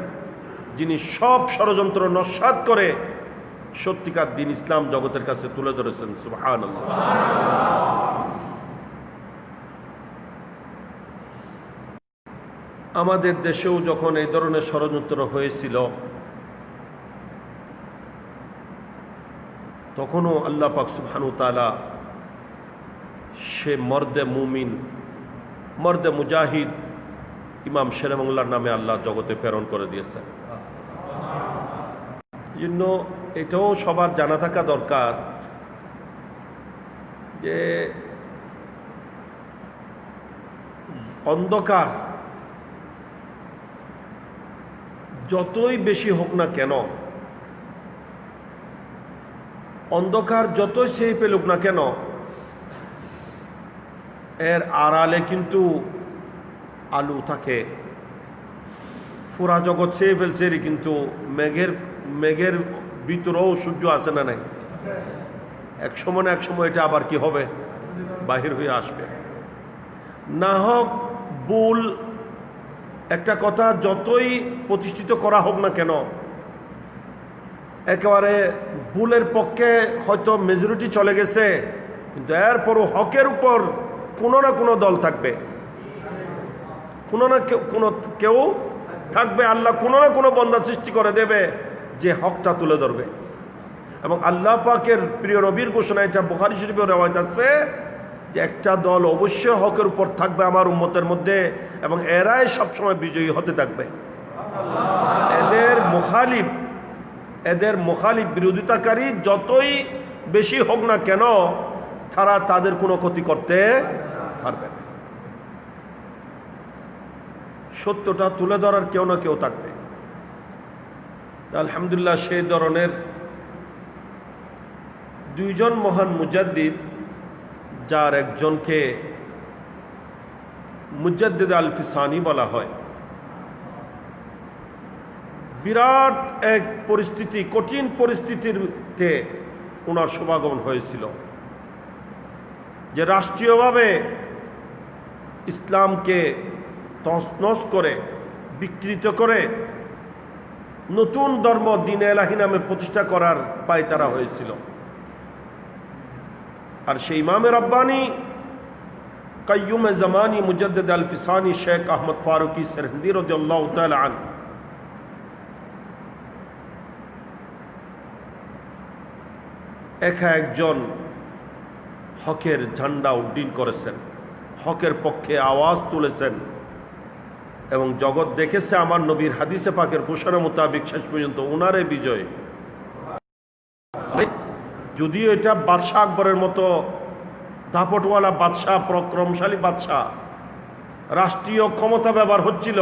যিনি সব ষড়যন্ত্র নস্যাৎ করে সত্যিকার দ্বীন ইসলাম জগতের কাছে তুলে ধরেছেন। সুবহানাল্লাহ। আমাদের দেশেও যখন এই ধরনের ষড়যন্ত্র হয়েছিল, তখনও আল্লাহ পাক সুবহানাহু ওয়া তাআলা সে মর্দে মুমিন, মর্দে মুজাহিদ ইমাম শেরে বাংলার নামে আল্লাহ জগতে প্রেরণ করে দিয়েছেন। এই জন্য এটাও সবার জানা থাকা দরকার যে অন্ধকার যতই বেশি হোক না কেন, অন্ধকার যতই সেই পেলুক না কেন, এর আড়ালে কিন্তু আলো থাকে। পুরা জগৎ চেয়ে ফেলছে, কিন্তু মেঘের ভিতরেও সূর্য আছে না নাই? এক সময় না এক সময় এটা আবার কি হবে, বাহির হয়ে আসবে। না হোক ভুল একটা কথা যতই প্রতিষ্ঠিত করা হোক না কেন, একেবারে ভুলের পক্ষে হয়তো মেজরিটি চলে গেছে, কিন্তু এরপরও হকের উপর কোনো না কোনো দল থাকবে, কোনো না কেউ থাকবে। আল্লাহ কোনো না কোনো বান্দা সৃষ্টি করে দেবে যে হকটা তুলে ধরবে। এবং আল্লাহ পাকের প্রিয় নবীর ঘোষণা, এটা বুখারী শরীফের রওয়ায়াত আছে যে একটা দল অবশ্যই হকের উপর থাকবে আমার উম্মতের মধ্যে, এবং এরাই সবসময় বিজয়ী হতে থাকবে। এদের মুখালিফ বিরোধিতাকারী যতই বেশি হোক না কেন, তারা তাদের কোনো ক্ষতি করতে পারবে না। সত্যটা তুলে ধরার কেউ না কেউ থাকবে। আলহামদুলিল্লাহ, সেই ধরনের দুইজন মহান মুজাদ্দিদ, যার একজনকে মুজাদ্দিদ আল ফিসানি বলা হয়। বিরাট এক পরিস্থিতি, কঠিন পরিস্থিতিতে ওনার সমাগমন হয়েছিল, যে রাষ্ট্রীয়ভাবে ইসলামকে তছনছ করে, বিকৃত করে নতুন ধর্ম দ্বীন ইলাহি নামে প্রতিষ্ঠা করার পায়তারা হয়েছিল। আর সেই ইমামে রব্বানি কাইয়ুমে জামানি মুজাদ্দিদ আল ফিসানি শেখ আহমদ ফারুকি সরহিন্দি রাদিয়াল্লাহু তাআলা আনহু একা একজন হকের ঝান্ডা উড্ডীন করেছেন, হকের পক্ষে আওয়াজ তুলেছেন, এবং জগৎ দেখেছে আমার নবীর হাদিসে পাকের ঘোষণা মোতাবেক শেষ পর্যন্ত ওনারে বিজয়। যদিও এটা বাদশাহ আকবরের মতো দাপটওয়ালা বাদশাহ, পরাক্রমশালী বাদশাহ, রাষ্ট্রীয় ক্ষমতা ব্যবহার হচ্ছিল,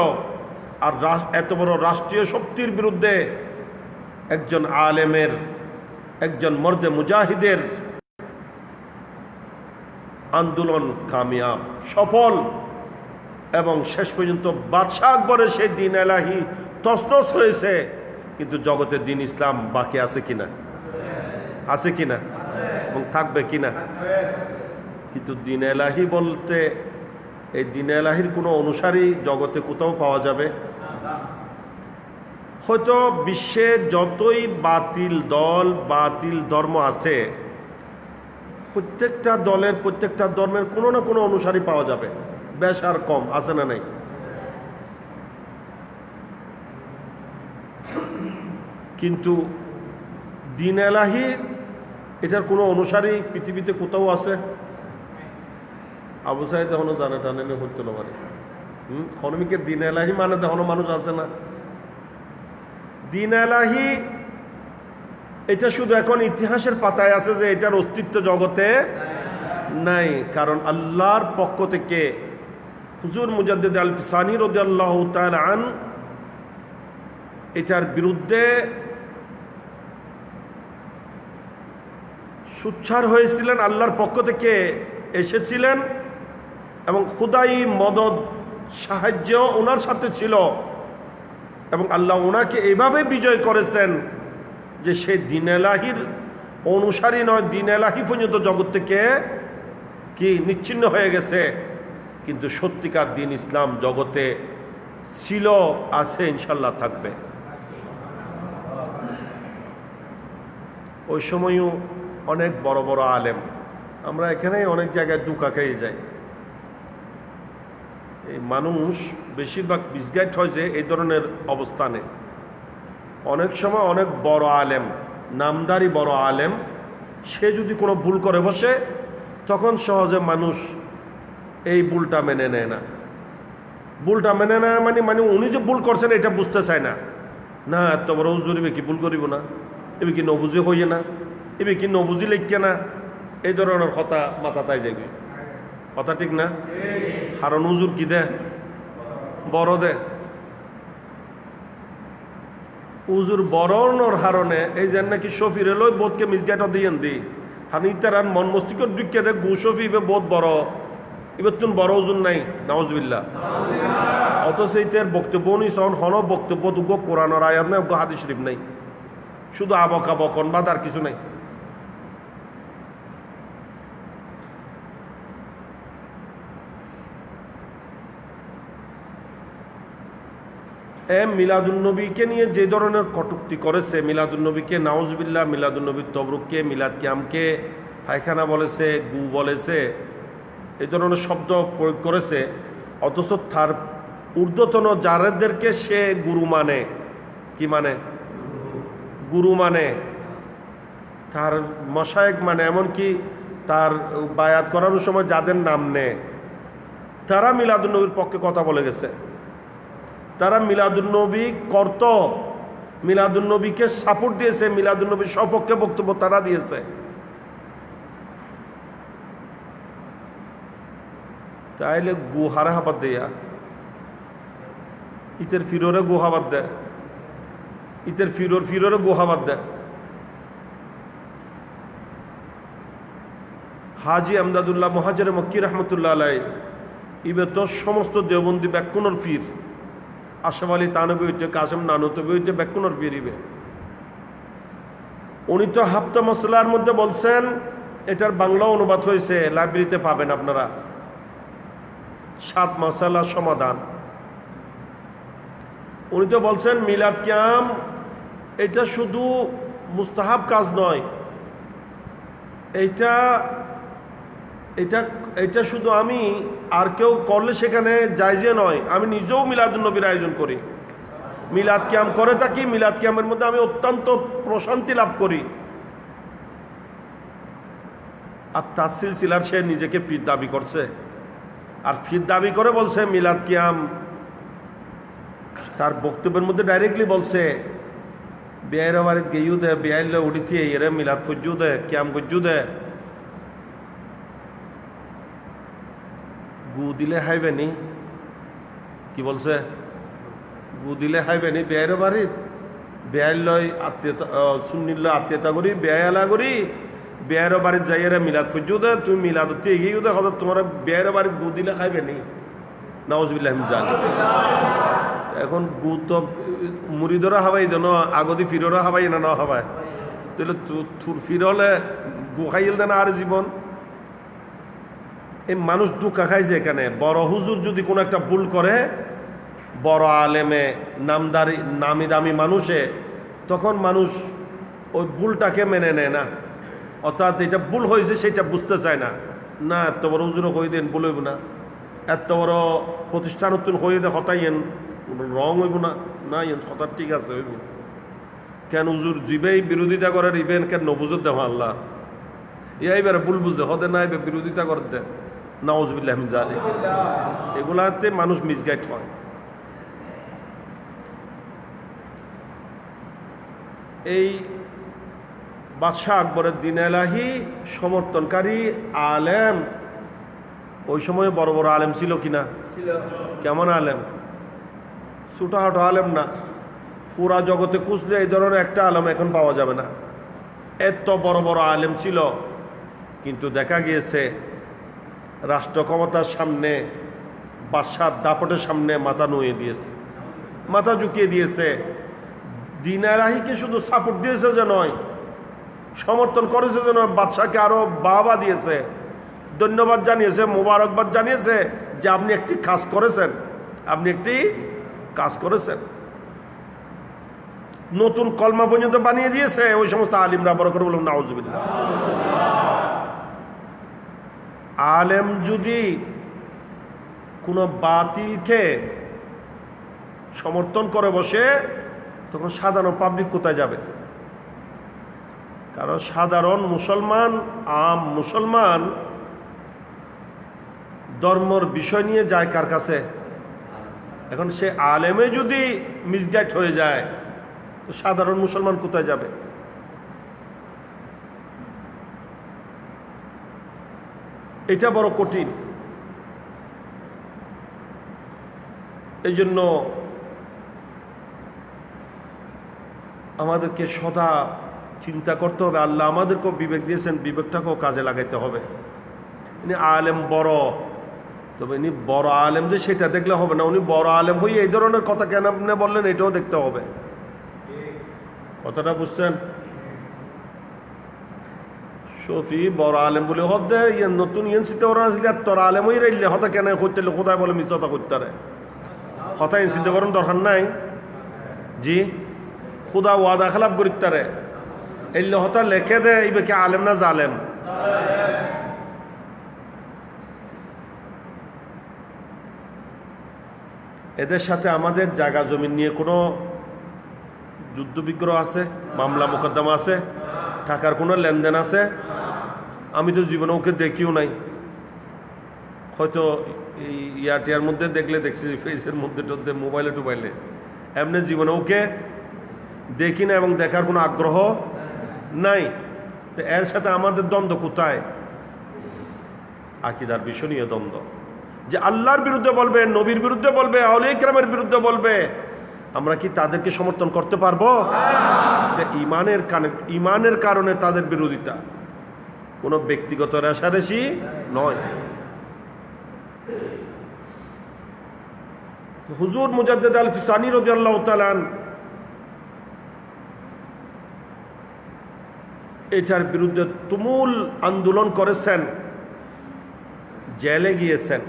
আর এত বড় রাষ্ট্রীয় শক্তির বিরুদ্ধে একজন আলেমের, একজন মর্দে মুজাহিদের আন্দোলন কামিয়াব, সফল, এবং শেষ পর্যন্ত বাদশাহ আকবরের সেই দিন এলাহি তছনছ হয়েছে, কিন্তু জগতের দিন ইসলাম বাকি আছে কিনা? আছে কিনা? এবং থাকবে কিনা? কিন্তু দিন এলাহি বলতে এই দিন এলাহির কোনো অনুসারী জগতে কোথাও পাওয়া যাবে? হয়তো বিশ্বে যতই বাতিল দল, বাতিল ধর্ম আছে, প্রত্যেকটা দলের, প্রত্যেকটা ধর্মের কোনো না কোনো অনুসারী পাওয়া যাবে, বেশ আর কম, আছে না নাই? কিন্তু দিন এলাহি এটার কোনো অনুসারী পৃথিবীতে কোথাও আছে? আবু সাইদ এখনো জানে টানে হইতে পারে। খনমিকে দিন এলাহি মানে এখনো মানুষ আছে না? দিন এলাহি এটা শুধু এখন ইতিহাসের পাতায় আছে যে এটার অস্তিত্ব জগতে নাই, কারণ আল্লাহর পক্ষ থেকে হুজুর মুজাদ্দিদ আল ফিসানি রাদিয়াল্লাহু তাআলা আন এটার বিরুদ্ধে সুচ্চার হয়েছিলেন, আল্লাহর পক্ষ থেকে এসেছিলেন, এবং খুদাই মদদ, সাহায্য ওনার সাথে ছিল, এবং আল্লাহ ওনাকে এভাবে বিজয় করেছেন যে সে দিন এলাহির অনুসারী নয়, দিন এলাহি পর্যন্ত জগৎ থেকে কি নিচ্ছিন্ন হয়ে গেছে। কিন্তু সত্যিকার দিন ইসলাম জগতে ছিল, আছে, ইনশাল্লাহ থাকবে। ওই সময়ও অনেক বড় বড় আলেম, আমরা এখানে অনেক জায়গায় দুকা খেয়ে যাই। এই মানুষ বেশিরভাগ মিসগাইড হয়েছে এই ধরনের অবস্থানে। অনেক সময় অনেক বড় আলেম, নামদারি বড় আলেম, সে যদি কোনো ভুল করে বসে, তখন সহজে মানুষ এই ভুলটা মেনে নেয় না। ভুলটা মেনে নেয় মানে উনি যে ভুল করছেন এটা বুঝতে চায় না। না, এত বড় হুজুর এবে কি ভুল করিব না, এবে কি নবুঝি হইয়ে না, এবে কি নবুঝি লিখকে না, এই ধরনের কথা মাথা তাই যাবে। কথা ঠিক না? কারণ হুজুর কি দে, বড় দে, হুজুর বড়র হারণে এই যে নাকি শফির এলো বোধকে মিসগাইটা দিয়েন দি হানি তার মন মস্তিষ্ক ঢুকে দেখ গু শফি ইবে বোধ বড়, এবার তুমি বড় হুজুর নাই, নাউজুবিল্লাহ। অথচ এইটার বক্তব্য নিছন হন বক্তব্য দুগ কোরআনের আয়াত নাই, হাদিস শরীফ নাই, শুধু আবকা বকন বাদ, আর কিছু নাই। মিলাদুন্নবীকে নিয়ে যে ধরনের কটূক্তি করেছে, মিলাদুন্নবীকে নাউজুবিল্লাহ, মিলাদুন্নবীর তবরুককে, মিলাদ কিয়ামকে পায়খানা বলেছে, গু বলেছে, এই ধরনের শব্দ প্রয়োগ করেছে, অথচ তার ঊর্ধ্বতন যাদেরকে সে গুরু মানে, কি মানে? গুরু মানে, তার মশায়েক মানে, এমনকি তার বায়াত করানোর সময় যাদের নাম নেয় তারা মিলাদুন্নবীর পক্ষে কথা বলে গেছে। তারা মিলাদুন্নবী করত, মিলাদুন্নবীকে সাপোর্ট দিয়েছে, মিলাদুন্নবীর সপক্ষে বক্তব্য তারা দিয়েছে। তাইলে গুহারে হাবাদ দেয়া, ইতের ফিরোরে গুহাবাদ দেয়, ইতের ফিরোরে গুহাবাদ দেয়। হাজি আমদাদুল্লাহ মহাজের মক্কি রহমতুল্লাহ আলাই ইবে তো সমস্ত দেওবন্দি ব্যাকুণর ফির, আশরাফ আলী তানবী হইতে, কাসেম নানুতবী হইতে ব্যাকুণর ফিরিবে। উনি তো হাফতা মশলার মধ্যে বলছেন, এটার বাংলা অনুবাদ হয়েছে, লাইব্রেরিতে পাবেন আপনারা, 7 মশলা সমাধান। উনি তো বলছেন মিলাদ কিয়াম এটা শুধু মুস্তাহাব কাজ নয়, এইটা এটা এটা শুধু আমি আর কেউ করলে সেখানে জায়েজে নয়, আমি নিজেও মিলাদুন্নবীর আয়োজন করি, মিলাদ কিয়াম করে থাকি, মিলাদ কিয়ামের মধ্যে আমি অত্যন্ত প্রশান্তি লাভ করি। আর তার সিলসিলার সে নিজেকে পীর দাবি করছে, আর পীর দাবি করে বলছে মিলাদ কিয়াম, তার বক্তব্যের মধ্যে ডাইরেক্টলি বলছে বেআইরা বাড়িতে গেইও দে, বেআইলে উঠিতে এরে মিলাদ ফজ্জু দে, কিয়াম গজ্জু দে, গু দিলে হাইবে নি, কি বলছে? গু দিলে খাইবে নি বেয়ের বাড়ির? বেয়াই লয় আত্মীয়তা, সুন্নির লয় আত্মীয়তা করি, বেয়াই আলা করি, বেয়ের বাড়ির যাইয়েরা মিলাদ খুঁজো দে, তুমি মিলাদ এগিয়ে দে, হয়তো তোমার বেয়ের বাড়ির গু দিলে খাইবে নি। নাউজুবিল্লাহ জানি। এখন গু তো মুড়িদরা হাবাই দেন, আগদি ফিরোরা হাবাই না না হাবাই, তাহলে থুর ফিরলে গু খাইল দেন আর জীবন। এই মানুষ দুঃখা খাইছে এখানে। বড় হুজুর যদি কোনো একটা ভুল করে, বড় আলেমে নামি দামি মানুষে, তখন মানুষ ওই ভুলটাকে মেনে নেয় না, অর্থাৎ এটা ভুল হয়েছে সেটা বুঝতে চায় না। না এত বড় হুজুরও কই দেন ভুল হইব না, এত বড় প্রতিষ্ঠান হয়ে দে হতাইয়েন রং হইব না, না ইয়েন কথা ঠিক আছে হইব। কেন হুজুর জিবেই বিরোধিতা করে ইবেন কেন নবুজত দেওয়া আল্লাহ এইবারে ভুল বুঝতে হতে না, এবার বিরোধিতা করতে নাউজুবিল্লাহ মিন যালিক। এগুলাতে মানুষ মিসগাইড হয়। এই বাদশাহ আকবরের দিন এলাহি সমর্থনকারী আলেম, ওই সময় বড় বড় আলেম ছিল কিনা? কেমন আলেম? ছোটখাটো আলেম না, পুরা জগতে খুঁজলে এই ধরনের একটা আলেম এখন পাওয়া যাবে না, এত বড় বড় আলেম ছিল। কিন্তু দেখা গিয়েছে রাষ্ট্র ক্ষমতার সামনে, বাদশার দাপটের সামনে মাথা নুয়ে দিয়েছে, মাথা ঝুঁকিয়ে দিয়েছে। দিন এলাহিকে শুধু সাপোর্ট দিয়েছে যে নয়, সমর্থন করেছে যে নয়, বাদশাকে আরো বাহবা দিয়েছে, ধন্যবাদ জানিয়েছে, মোবারকবাদ জানিয়েছে যে আপনি একটি কাজ করেছেন, আপনি একটি কাজ করেছেন। নতুন কলমা পর্যন্ত বানিয়ে দিয়েছে ওই সমস্ত আলিমরা। বড় করে বলুন নাউজুবিল্লাহ। আলেম যদি কোনো বাতিলকে সমর্থন করে বসে, তখন সাধারণ পাবলিক কোথায় যাবে? কারণ সাধারণ মুসলমান, আম মুসলমান ধর্মর বিষয় নিয়ে যায় কার কাছে? এখন সে আলেমে যদি মিসগাইড হয়ে যায়, তো সাধারণ মুসলমান কোথায় যাবে? এটা বড় কঠিন। এই জন্য আমাদেরকে সদা চিন্তা করতে হবে। আল্লাহ আমাদেরকেও বিবেক দিয়েছেন, বিবেকটাকেও কাজে লাগাইতে হবে। ইনি আলেম বড়, তবে ইনি বড় আলেম যে সেটা দেখলে হবে না, উনি বড় আলেম হয়ে এই ধরনের কথা কেন আপনি বললেন এটাও দেখতে হবে। কথাটা বুঝছেন? শফি বড় আলেম বলে হতে নতুন ইয়েন্সিতে ওরা আসলে তোর আলেম হয়ে রাইলে হতা কেন করতে কোথায় বলে মিথ্যা করতে পারে, কথা ইয়েন্সিতে করেন দরকার নাই। জি খুদা ওয়াদা খেলাপ করিতে এলে হতা লেখে দে, এই বেকে আলেম না জালেম? এদের সাথে আমাদের জায়গা জমি নিয়ে কোনো যুদ্ধ বিগ্রহ আছে, মামলা মোকদ্দমা আছে, টাকার কোনো লেনদেন আছে? আমি তো জীবনে ওকে দেখিও নাই, হয়তো এই ইয়াটিয়ার মধ্যে দেখলে দেখছি, ফেসের মধ্যে টধ্যে, মোবাইলে টোবাইলে, এমনি জীবনে ওকে দেখি না এবং দেখার কোনো আগ্রহ নাই। তো এর সাথে আমাদের দ্বন্দ্ব কোথায়? আকীদার বিষয় নিয়ে দ্বন্দ্ব। যে আল্লাহর বিরুদ্ধে বলবে, নবীর বিরুদ্ধে বলবে, আউলিয়া কিরামের বিরুদ্ধে বলবে, আমরা কি তাদেরকে সমর্থন করতে পারবো? ইমানের কারণে তাদের বিরোধিতা, কোনো ব্যক্তিগত রেষারেষি নয়। হুজুর মুজাদ্দিদ আল ফিসানি রাদিয়াল্লাহু তাআলা এটার বিরুদ্ধে তুমুল আন্দোলন করেছেন, জেলে গিয়েছেন,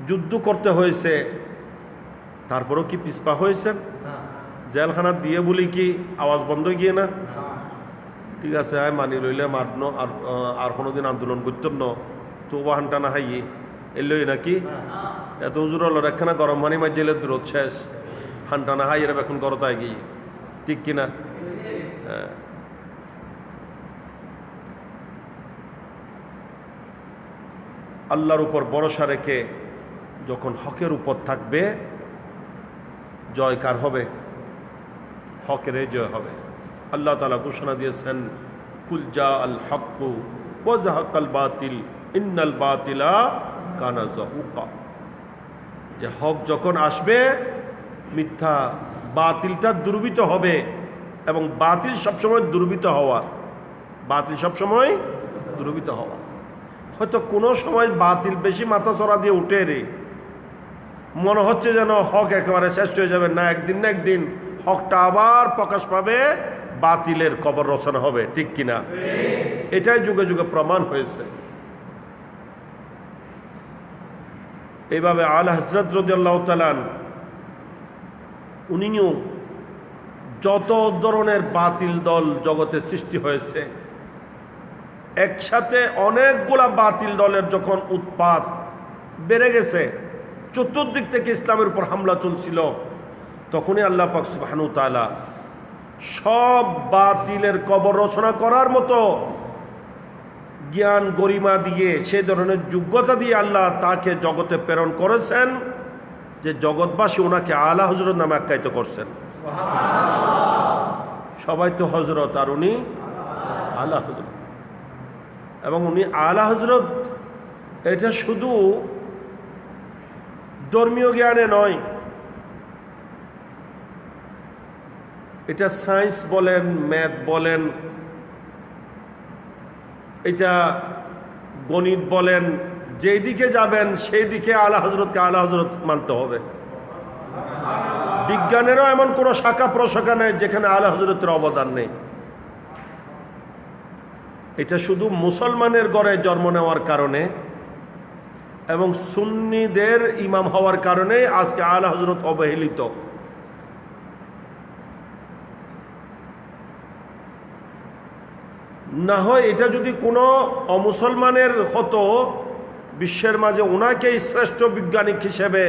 যুদ্ধ করতে হয়েছে, তারপরও কি পিছপা হয়েছেন? জেলখানা দিয়ে বলি কি আওয়াজ বন্ধ গিয়ে না? ঠিক আছে, আয় মানি রইলে মারন, আর কোনোদিন আন্দোলন করতেন না, তোবা হান্টা না হাইয়ে এলই নাকি এত হুজুর হলো একখানা গরম পানি মাঝে দূরত শেষ, হান্টা না হাই এরা এখন গরতায় গিয়ে, ঠিক কিনা? আল্লাহর উপর ভরসা রেখে যখন হকের উপর থাকবে, জয় কার হবে? হকের জয় হবে। আল্লাহ তাআলা ঘোষণা দিয়েছেন, কুল জা আল হক ওয়া যাহাকাল বাতিল ইন্নাল বাতিলা কানা যাহুকা। যে হক যখন আসবে মিথ্যা বাতিলটা দুর্বৃত হবে, এবং বাতিল সবসময় দুর্বৃত হওয়া, বাতিল সবসময় দুর্বৃত হওয়া। হয়তো কোনো সময় বাতিল বেশি মাথাচড়া দিয়ে উঠে রে, মনে হচ্ছে যেন হক একেবারে শেষ হয়ে যাবে, না একদিন না একদিন হকটা আবার প্রকাশ পাবে, বাতিলের কবর রচনা হবে, ঠিক কিনা? এটাই যুগে যুগে প্রমাণ হয়েছে। এইভাবে আলা হযরত রাদিয়াল্লাহু তাআলা উনিও যত ধরনের বাতিল দল জগতে সৃষ্টি হয়েছে, একসাথে অনেকগুলা বাতিল দলের যখন উৎপাত বেড়ে গেছে, চতুর্দিক থেকে ইসলামের উপর হামলা চলছিল, তখনই আল্লাহ পাক সুবহানাহু ওয়া তাআলা সব বাতিলের কবর রচনা করার মতো জ্ঞান গরিমা দিয়ে, সে ধরনের যোগ্যতা দিয়ে আল্লাহ তাকে জগতে প্রেরণ করেছেন, যে জগৎবাসী ওনাকে আলা হযরত নামে আখ্যায়িত করছেন। সবাই তো হযরত, আর উনি আলা হযরত। এবং উনি আলা হযরত, এটা শুধু ধর্মীয় জ্ঞানে নয়, এটা সায়েন্স বলেন, ম্যাথ বলেন, এটা গণিত বলেন, যেই দিকে যাবেন সেই দিকে আলা হযরতকে আলা হযরত মানতে হবে। বিজ্ঞানেরও এমন কোনো শাখা প্রশাখা নেই যেখানে আলা হযরতের অবদান নেই। এটা শুধু মুসলমানের ঘরে জন্ম নেওয়ার কারণে এবং সুন্নিদের ইমাম হওয়ার কারণে আজকে আলা হযরত অবহেলিত। না হয় এটা যদি কোনো অমুসলমানের হতো, বিশ্বের মাঝে ওনাকেই শ্রেষ্ঠ বিজ্ঞানিক হিসেবে,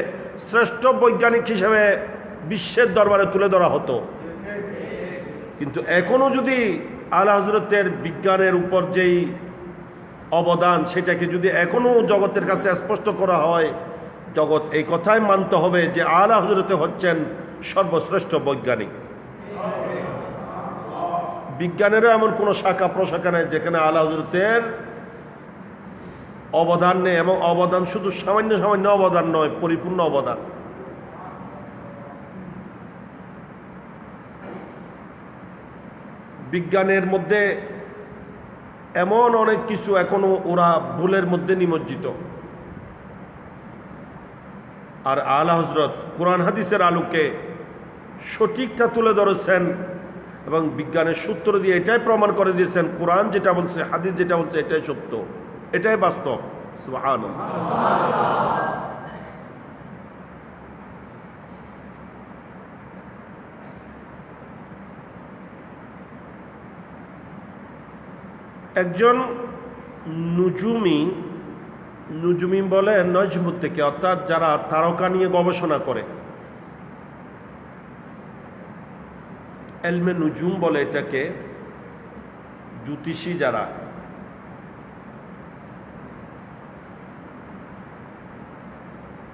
শ্রেষ্ঠ বৈজ্ঞানিক হিসেবে বিশ্বের দরবারে তুলে ধরা হতো। কিন্তু এখনো যদি আলা হযরতের বিজ্ঞানের উপর যেই অবদান, সেটাকে যদি এখনো জগতের কাছে স্পষ্ট করা হয়, জগৎ এই কথাই মানতে হবে যে আলা হযরতে হচ্ছেন সর্বশ্রেষ্ঠ বৈজ্ঞানিক। বিজ্ঞানেরও এমন কোনো শাখা প্রশাখা নেই যেখানে আলা হযরতের অবদান নেই, এবং অবদান শুধু সামান্য সামান্য অবদান নয়, পরিপূর্ণ অবদান। বিজ্ঞানের মধ্যে এমন অনেক কিছু এখনো ওরা ভুলের মধ্যে নিমজ্জিত, আর আলা হযরত কোরআন হাদিসের আলোকে সঠিকটা তুলে ধরেছেন এবং বিজ্ঞানের সূত্র দিয়ে এটাই প্রমাণ করে দিয়েছেন, কোরআন যেটা বলছে, হাদিস যেটা বলছে, এটাই সত্য, এটাই বাস্তব। সুবহানাল্লাহ। একজন নুজুমি বলে নজমুত থেকে, অর্থাৎ যারা তারকা নিয়ে গবেষণা করে, এলমে নুজুম বলে এটাকে, জ্যোতিষী যারা,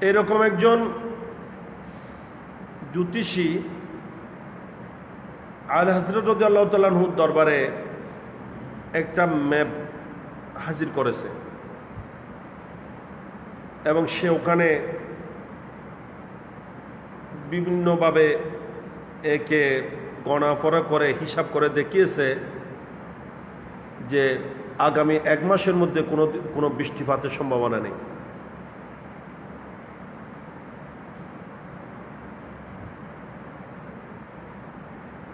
এরকম একজন জ্যোতিষী আলা হযরত রাদিয়াল্লাহু তাআলা আনহুর দরবারে একটা ম্যাপ হাজির করেছে, এবং সে ওখানে বিভিন্নভাবে একে গণাফরা করে হিসাব করে দেখিয়েছে যে আগামী 1 মাসের মধ্যে কোনো বৃষ্টিপাতের সম্ভাবনা নেই।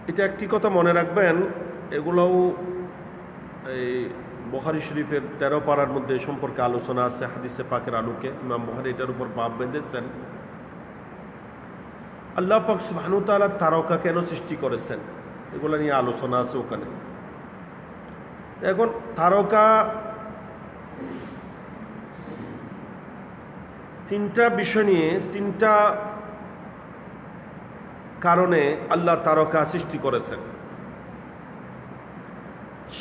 এটা একটি কথা মনে রাখবেন, এগুলোও এই বুখারী শরীফের 13 পারার মধ্যে সম্পর্কে আলোচনা আছে হাদিসে পাকের আলোকে। ইমাম বুখারী এটার উপর বাব বেঁধেছেন, আল্লাহ পাক সুবহানাহু ওয়া তাআলা তারকা কেন সৃষ্টি করেছেন, এগুলো নিয়ে আলোচনা আছে ওখানে। এখন তারকা 3টা বিষয় নিয়ে, 3টা কারণে আল্লাহ তারকা সৃষ্টি করেছেন।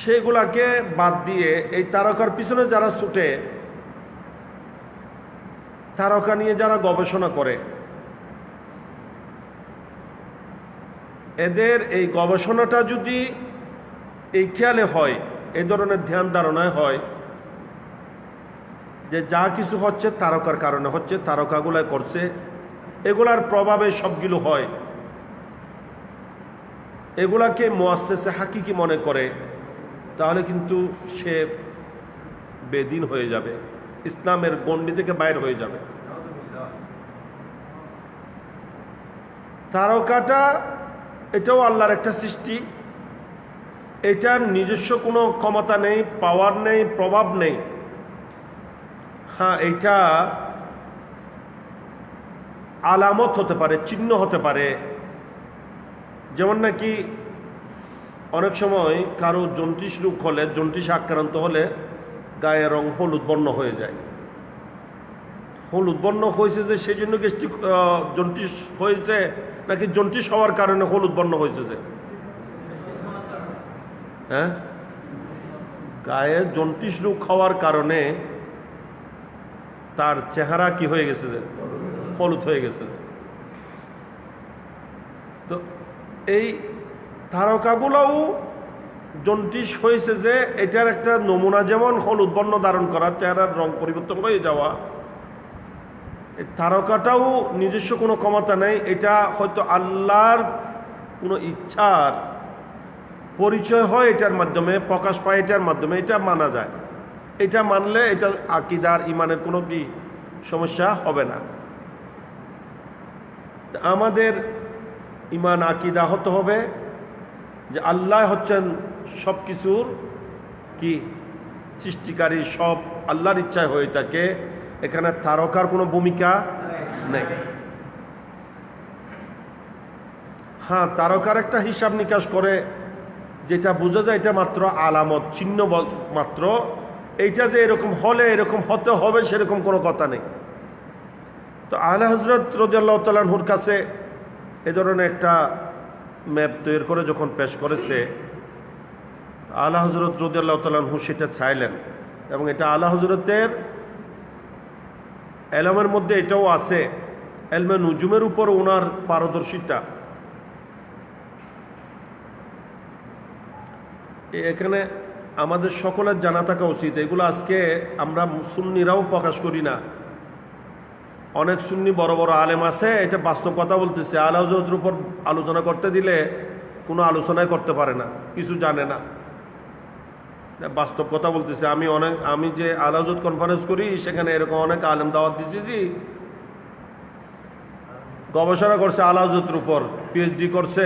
সেগুলাকে বাদ দিয়ে এই তারকার পিছনে যারা ছুটে, তারকা নিয়ে যারা গবেষণা করে, এদের এই গবেষণাটা যদি এই খেয়ালে হয়, এই ধরনের ধ্যান ধারণায় হয়, যে যা কিছু হচ্ছে তারকার কারণে হচ্ছে, তারকাগুলা করছে, এগুলার প্রভাবে সবগুলো হয়। এগুলাকে মুআসসিসে হাকিকি মনে করে, তাহলে কিন্তু সে বেদিন হয়ে যাবে, ইসলামের গণ্ডি থেকে বাইর হয়ে যাবে। তারকাটা এটাও আল্লাহর একটা সৃষ্টি, এটার নিজস্ব কোনো ক্ষমতা নেই, পাওয়ার নেই, প্রভাব নেই। হ্যাঁ, এটা আলামত হতে পারে, চিহ্ন হতে পারে। যেমন নাকি অনেক সময় কারো জন্ডিস রোগ হলে, জন্ডিস আক্রান্ত হলে গায়ের রং হলুদ বর্ণ হয়ে যায়। হলুদ বর্ণ হয়েছে যে সেই জন্য গ্যাস্ট্রিক জন্ডিস হয়েছে, নাকি জন্ডিস হওয়ার কারণে হলুদ বর্ণ হয়েছে? যে হ্যাঁ, গায়ে জন্ডিস রোগ হওয়ার কারণে তার চেহারা কি হয়ে গেছে? যে হলুদ হয়ে গেছে। তো এই তারকাগুলোও জন্ডিস হয়েছে যে এটার একটা নমুনা। যেমন হলুদ বর্ণ ধারণ করা, চেহারার রং পরিবর্তন হয়ে যাওয়া, এই তারকাটাও নিজস্ব কোনো ক্ষমতা নেই। এটা হয়তো আল্লাহর কোনো ইচ্ছার পরিচয় হয়, এটার মাধ্যমে প্রকাশ পায়, এটার মাধ্যমে এটা মানা যায়। এটা মানলে এটা আকীদার ইমানের কোনো কি সমস্যা হবে না। আমাদের ইমান আকীদা হতে হবে যে আল্লাহ হচ্ছেন সব কিছুর কি সৃষ্টিকারী, সব আল্লাহর ইচ্ছায় হয়ে থাকে। এখানে তারকার কোনো ভূমিকা নেই। হ্যাঁ, তারকার একটা হিসাব নিকাশ করে, যেটা বোঝা যায় এটা মাত্র আলামত, চিহ্ন মাত্র। এইটা যে এরকম হলে এরকম হতে হবে সেরকম কোনো কথা নেই। তো আলা হযরত রাদিয়াল্লাহু তাআলা আনহুর কাছে এ ধরনের একটা ম্যাপ তৈরি করে যখন পেশ করেছে, আলা হযরত রাদিয়াল্লাহু তাআলা আনহু সেটা চাইলেন। এবং এটা আলা হযরতের এলমের মধ্যে এটাও আছে, এলমে নুজুমের উপর ওনার পারদর্শিতা। এখানে আমাদের সকলের জানা থাকা উচিত। এগুলো আজকে আমরা সুন্নিরাও প্রকাশ করি না। অনেক সুন্নি বড় বড় আলেম আছে, এটা বাস্তব কথা বলতেছে। আলা হযরতের উপর আলোচনা করতে দিলে কোনো আলোচনাই করতে পারে না, কিছু জানে না, বাস্তব কথা বলতেছে। আমি যে আলা হযরত কনফারেন্স করি, সেখানে এরকম অনেক আলেম দাওয়াত দিচ্ছি, যে গবেষণা করছে আলা হযরতের উপর, পিএইচডি করছে,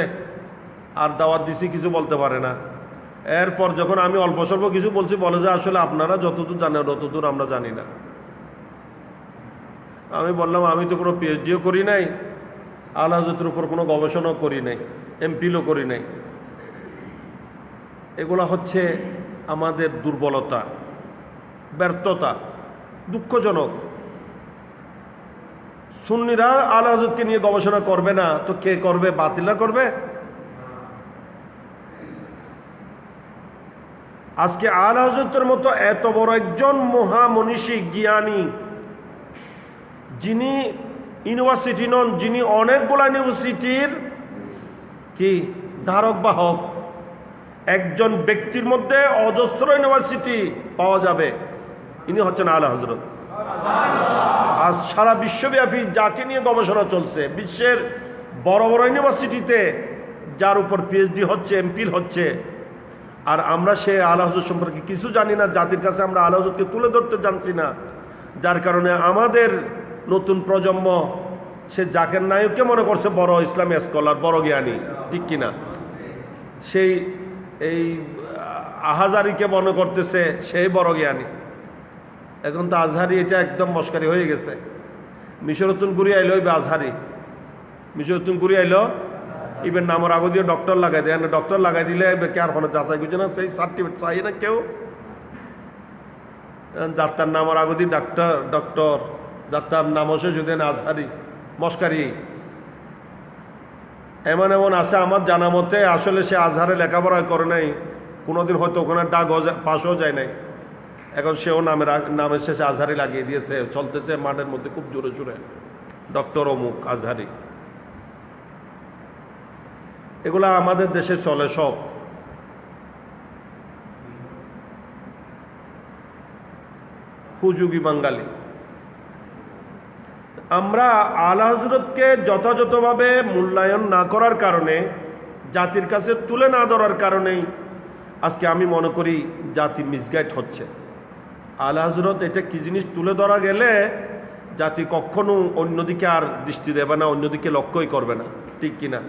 আর দাওয়াত দিছি, কিছু বলতে পারে না। এরপর যখন আমি অল্প স্বল্প কিছু বলছি, বলে যে আসলে আপনারা যতদূর জানেন ততদূর আমরা জানি না। আমি বললাম আমি তো কোনো পিএইচডিও করি নাই, আলা হযরতের উপর কোনো গবেষণাও করি নাই, এমপিলও করি নাই। এগুলা হচ্ছে আমাদের দুর্বলতা, ব্যর্থতা, দুঃখজনক। সুন্নিরা আলা হযরতকে নিয়ে গবেষণা করবে না তো কে করবে? বাতিলরা করবে। আজকে আলা হযরতের মতো এত বড় একজন মহামনীষী জ্ঞানী, যিনি ইউনিভার্সিটি নন, যিনি অনেকগুলা ইউনিভার্সিটির কি ধারক বাহক, একজন ব্যক্তির মধ্যে অজস্র ইউনিভার্সিটি পাওয়া যাবে, ইনি হচ্ছেন আলা হযরত। আজ সারা বিশ্বব্যাপী যাকে নিয়ে গবেষণা চলছে, বিশ্বের বড় বড় ইউনিভার্সিটিতে যার উপর পিএইচডি হচ্ছে, এমপিল হচ্ছে, আর আমরা সে আলা হযরত সম্পর্কে কিছু জানি না। জাতির কাছে আমরা আলা হযরতকে তুলে ধরতে জানছি না, যার কারণে আমাদের নতুন প্রজন্ম সে জাকির নায়েককে মনে করছে বড় ইসলামী স্কলার, বড় জ্ঞানী, ঠিক কিনা? সেই এই আহাজারিকে মনে করতেছে সেই বড় জ্ঞানী। এখন তো আজহারি এটা একদম মস্কারি হয়ে গেছে। মিশরতুন গুরি আইলো ইবে আজহারি, মিশরতুন গুরি আইলো ইবের নামের আগে দিয়ে ডক্টর লাগাই দেয়, ডক্টর লাগাই দিলে কে আর কোনো যাচাই করছে না, সেই সার্টিফিকেট চাই না কেউ। যাত্রার নামের আগে দিয়ে ডক্টর, যাত্রার নাম হচ্ছে যদি আজহারি, মস্কারি। এমন এমন আছে আমার জানা মতে, আসলে সে আজহারে লেখাপড়া করে নাই, কোনোদিন হয়তো ওখানে ডাক পাশও যায় নাই। এখন সেও নামের শেষে আজহারি লাগিয়ে দিয়েছে, চলতেছে মাঠের মধ্যে খুব জোরে জোরে, ডক্টর অমুক আজহারি। এগুলা আমাদের দেশে চলে সব। হুজুগি বাঙালি। আমরা আলা হযরতকে যথাযথভাবে মূল্যায়ন না করার কারণে, জাতির কাছে তুলে না ধরার কারণেই আজকে আমি মনে করি জাতি মিসগাইড হচ্ছে। আলা হযরত এটা কি জিনিস তুলে ধরা গেলে জাতি কখনো অন্যদিকে আর দৃষ্টি দেবে না, অন্যদিকে লক্ষ্যই করবে না, ঠিক কিনা?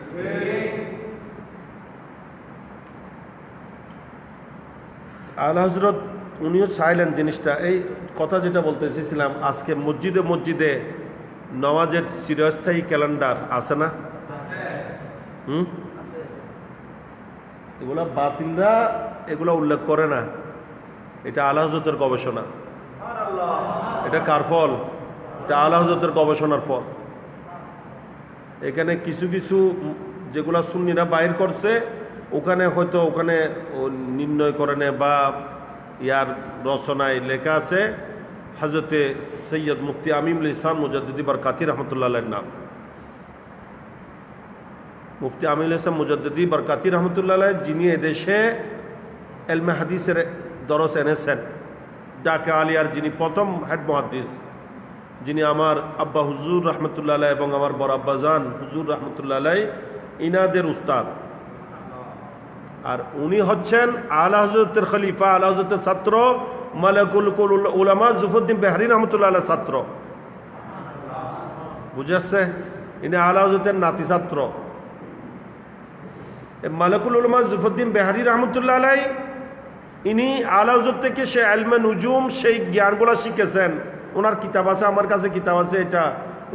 আলা হযরত উনিও চাইলেন জিনিসটা, এই কথা যেটা বলতে চেয়েছিলাম, আজকে মসজিদে মসজিদে নামাজের চিরস্থায়ী ক্যালেন্ডার আছে না? এগুলা বাতিলরা এগুলা উল্লেখ করে না। এটা আলা হযরতের গবেষণা। এটা কার ফল? এটা আলা হযরতের গবেষণার ফল। এখানে কিছু কিছু যেগুলা সুন্নিরা বাইর করছে, ওখানে হয়তো ওখানে নির্ণয় করে নেয় বা ইয়ার রচনায় লেখা আছে হযরতে সৈয়দ মুফতি আমিনুল ইসলাম মুজাদ্দিদি বরকাতি রহমতুল্লাহ আলাইহির নাম। মুফতি আমিনুল ইসলাম মুজাদ্দিদি বরকাতি রহমতুল্লাহ আলাইহি, যিনি এদেশে ইলমে হাদিসের দরস এনেছেন, ঢাকা আলিয়ার যিনি প্রথম হেড মুহাদ্দিস, যিনি আমার আব্বা হুজুর রহমতুল্লাহ আলাইহি এবং আমার বড় আব্বাজান হুজুর রহমতুল্লাহ আলাইহি ইনাদের উস্তাদ। আর উনি হচ্ছেন আলা হযরতের খলিফা, আলা হযরতের ছাত্র মালিকুল উলামা জুফরউদ্দিন বেহরি রহমতুল্লাহ আলাইহির ছাত্র। বুঝাচ্ছে? ইনি আলা হযরতের নাতি ছাত্র। মালিকুল উলামা জুফরউদ্দিন বেহরি রহমতুল্লাহ আলাইহি, ইনি আলা হযরত থেকে সে ইলমে নুজুম, সেই জ্ঞানগুলো শিখেছেন। ওনার কিতাব আছে, আমার কাছে কিতাব আছে। এটা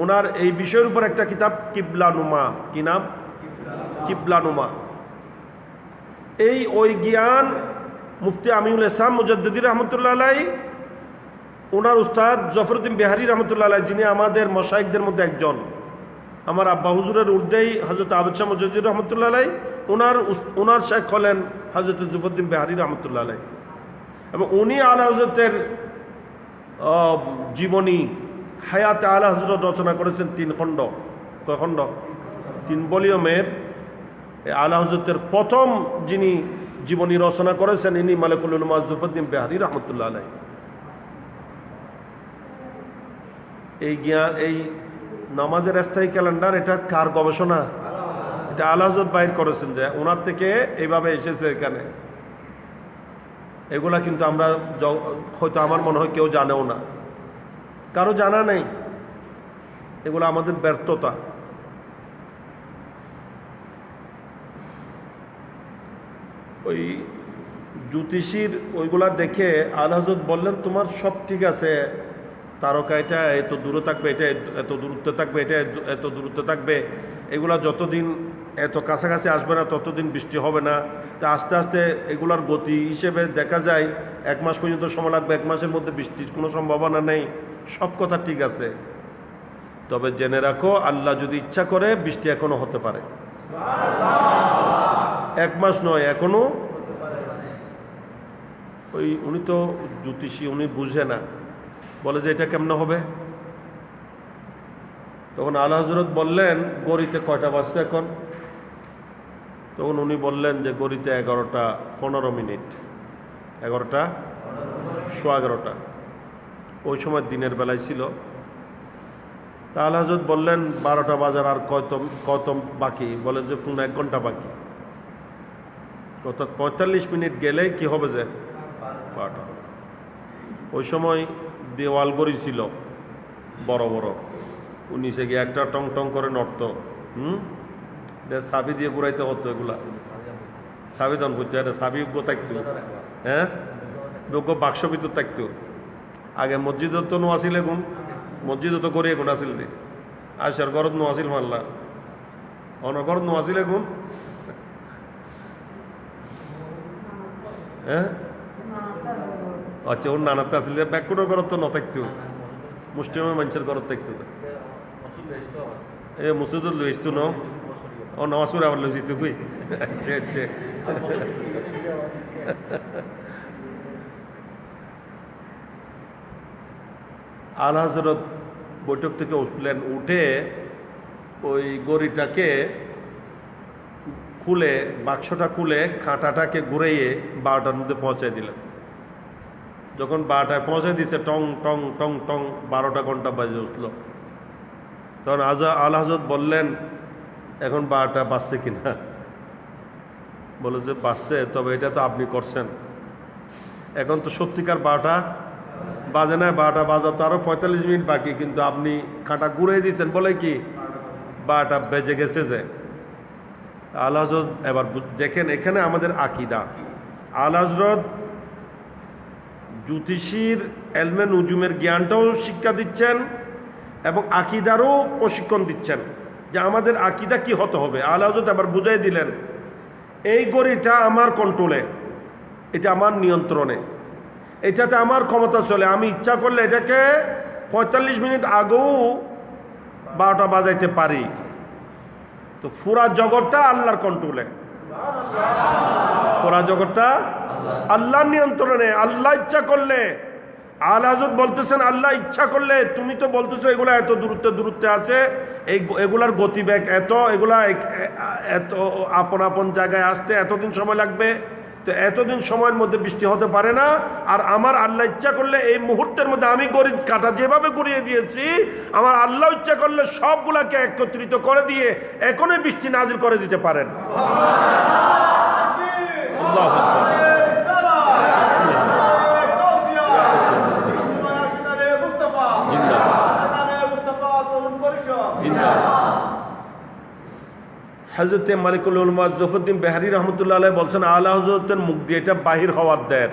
ওনার এই বিষয়ের উপর একটা কিতাব, কিবলানুমা। কি নাম? কিবলানুমা। ওই জ্ঞান মুফতি আমিনুল ইসলাম মুজাদ্দিদি রহমতুল্লাহ আলাইহি, ওনার উস্তাদ জফরউদ্দিন বেহারি রহমতুল্লাহ আলাইহি, যিনি আমাদের মশায়েখদের মধ্যে একজন, আমার আব্বা হুজুরের উর্দেই হযরত আবদ শাহ মুজাদ্দিদি রহমতুল্লাহ আলাইহি, ওনার শেখ হলেন হযরত জফরউদ্দিন বেহারি রহমতুল্লাহ আলাইহি। এবং উনি আলা হযরতের জীবনী হায়াতে আলা হযরত রচনা করেছেন 3 খণ্ড। কয় খণ্ড? 3 ভলিউমের আলা হযরতের প্রথম যিনি জীবনী রচনা করেছেন, ইনি মালিকুল উলামা জফরউদ্দিন বেহারি রহমতুল্লাহ আলাইহি। এই নামাজের স্থায়ী ক্যালেন্ডার, এটা কার গবেষণা? এটা আলা হযরত বাইর করেছেন, যে ওনার থেকে এইভাবে এসেছে এখানে। এগুলা কিন্তু আমরা হয়তো আমার মনে হয় কেউ জানেও না, কারো জানা নেই। এগুলো আমাদের ব্যর্থতা। ওই জ্যোতিষীর ওইগুলা দেখে আলা হযরত বললেন, তোমার সব ঠিক আছে, তারকা এটা এত দূরে থাকবে, এটা এত দূরত্বে থাকবে, এটা এত দূরত্বে থাকবে, এগুলা যতদিন এত কাছাকাছি আসবে না ততদিন বৃষ্টি হবে না। তা আস্তে আস্তে এগুলার গতি হিসেবে দেখা যায় 1 মাস পর্যন্ত সময় লাগবে, 1 মাসের মধ্যে বৃষ্টির কোনো সম্ভাবনা নেই। সব কথা ঠিক আছে, তবে জেনে রাখো আল্লাহ যদি ইচ্ছা করে বৃষ্টি এখনো হতে পারে। 1 মাস নয়, এখনো। উনি তো জ্যোতিষী, উনি বুঝে না, বলে যে এটা কেমনে হবে। তখন আলা হযরত বললেন, গড়িতে কয়টা বাজছে এখন? তখন উনি বললেন যে গড়িতে 11টা 15 মিনিট। 11টা সোয়া 11টা। ওই সময় দিনের বেলায় ছিল। তা আলা হযরত বললেন 12টা বাজার আর কত বাকি? বলে যে 1 ঘন্টা বাকি। অর্থাৎ 45 মিনিট গেলে কি হবে যে 12টা। ওই সময় দেওয়াল গড়ি ছিল বড় বড়, নিচে গিয়ে একটা টং টং করে নড়তো। চাবি দিয়ে ঘুরাইতে হতো। এগুলা চাবি দান করতো, এটা চাবি থাকতো। হ্যাঁ, যোগ্য বাক্স ভিতর থাকতো। আগে মসজিদত তো নো আসিল, এখন মসজিদও তো করি এখন আসিল দে। আসার ঘরত নো আসিল মারলা, অনঘরত নো আসিল এখন। হ্যাঁ, আচ্ছা, ওর নানাতে আসিল, ব্যাকুটার ঘরত তো নথাকতো, মুসলিমের মানুষের ঘরত থাকতো। এ মসজিদ লইছো ন? ও নামাজ পড়ে আবার লইছি তুই? আচ্ছা আচ্ছা। আলা হযরত বৈঠক থেকে উঠলেন, উঠে ওই গড়িটাকে খুলে, বাক্সটা খুলে, খাঁটাটাকে ঘুরাইয়ে 12টার মধ্যে পৌঁছায় দিলেন। যখন 12টায় পৌঁছে দিছে, টং টং টং টং 12টা ঘন্টা বাজে উঠল। তখন আলা হযরত বললেন, এখন 12টা বাজছে কিনা? বলে যে বাজছে, তবে এটা তো আপনি করছেন। এখন তো সত্যিকার 12টা বাজে না, 12টা বাজা তো আরো 45 মিনিট বাকি, কিন্তু আপনি কাঁটা ঘুরিয়ে দিয়েছেন বলে কি 12টা বেজে গেছে। যে আলা হযরত এবার দেখেন, এখানে আমাদের আকীদা। আলা হযরত জ্যোতিষীর এলমে নুজুমের জ্ঞানটাও শিক্ষা দিচ্ছেন এবং আকীদারও প্রশিক্ষণ দিচ্ছেন যে আমাদের আকীদা কি হতে হবে। আলা হযরত আবার বুঝাই দিলেন, এই ঘড়িটা আমার কন্ট্রোলে, এটা আমার নিয়ন্ত্রণে, এটাতে আমার ক্ষমতা চলে। আমি ইচ্ছা করলে এটাকে 45 মিনিট আগেও 12টা বাজাইতে পারি। তো পুরা জগৎটা আল্লাহর কন্ট্রোলে, পুরা জগৎটা আল্লাহর নিয়ন্ত্রণে। আল্লাহ ইচ্ছা করলে, আলা হযরত বলতেছেন আল্লাহ ইচ্ছা করলে, তুমি তো বলতেছো এগুলা এত দূরত্বে আছে, এগুলার গতিবেগ এত, এগুলা এত আপন আপন জায়গায় আসতে এতদিন সময় লাগবে, তো এতদিন সময়ের মধ্যে বৃষ্টি হতে পারে না। আর আমার আল্লাহ ইচ্ছা করলে এই মুহূর্তের মধ্যে আমি ঘড়ির কাঁটা যেভাবে ঘুরিয়ে দিয়েছি, আমার আল্লাহ ইচ্ছা করলে সবগুলাকে একত্রিত করে দিয়ে এখনই বৃষ্টি নাজিল করে দিতে পারেন। আল্লাহু আকবার। হযরতে মালিকুল উলামা জফরউদ্দিন বেহারি রহমতুল্লাহ আলাইহি বলছেন, আলা হযরতের মুখ দিয়ে এটা বাহির হওয়ার দের,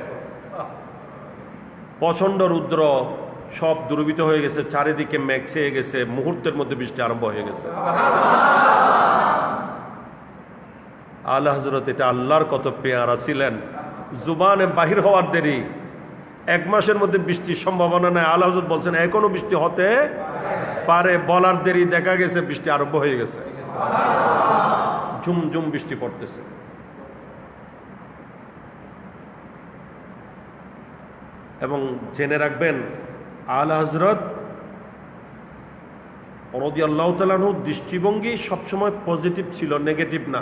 প্রচন্ড রুদ্র, সব দুর্বিত হয়ে গেছে, চারিদিকে মেঘ ছেয়ে গেছে, মুহূর্তের মধ্যে বৃষ্টি আরম্ভ হয়ে গেছে। আলা হযরত এটা আল্লাহর কত পেয়ারা ছিলেন, জুবানে বাহির হওয়ার দেরি, 1 মাসের মধ্যে বৃষ্টির সম্ভাবনা নাই। আলা হযরত বলছেন এখনো বৃষ্টি হতে পারে, বলার দেরি, দেখা গেছে বৃষ্টি আরম্ভ হয়ে গেছে, ঝুমঝুম বৃষ্টি পড়তেছে। এবং জেনে রাখবেন, আলা হযরত রাদিয়াল্লাহু তাআলা আনহু দৃষ্টিভঙ্গি সবসময় পজিটিভ ছিল, নেগেটিভ না।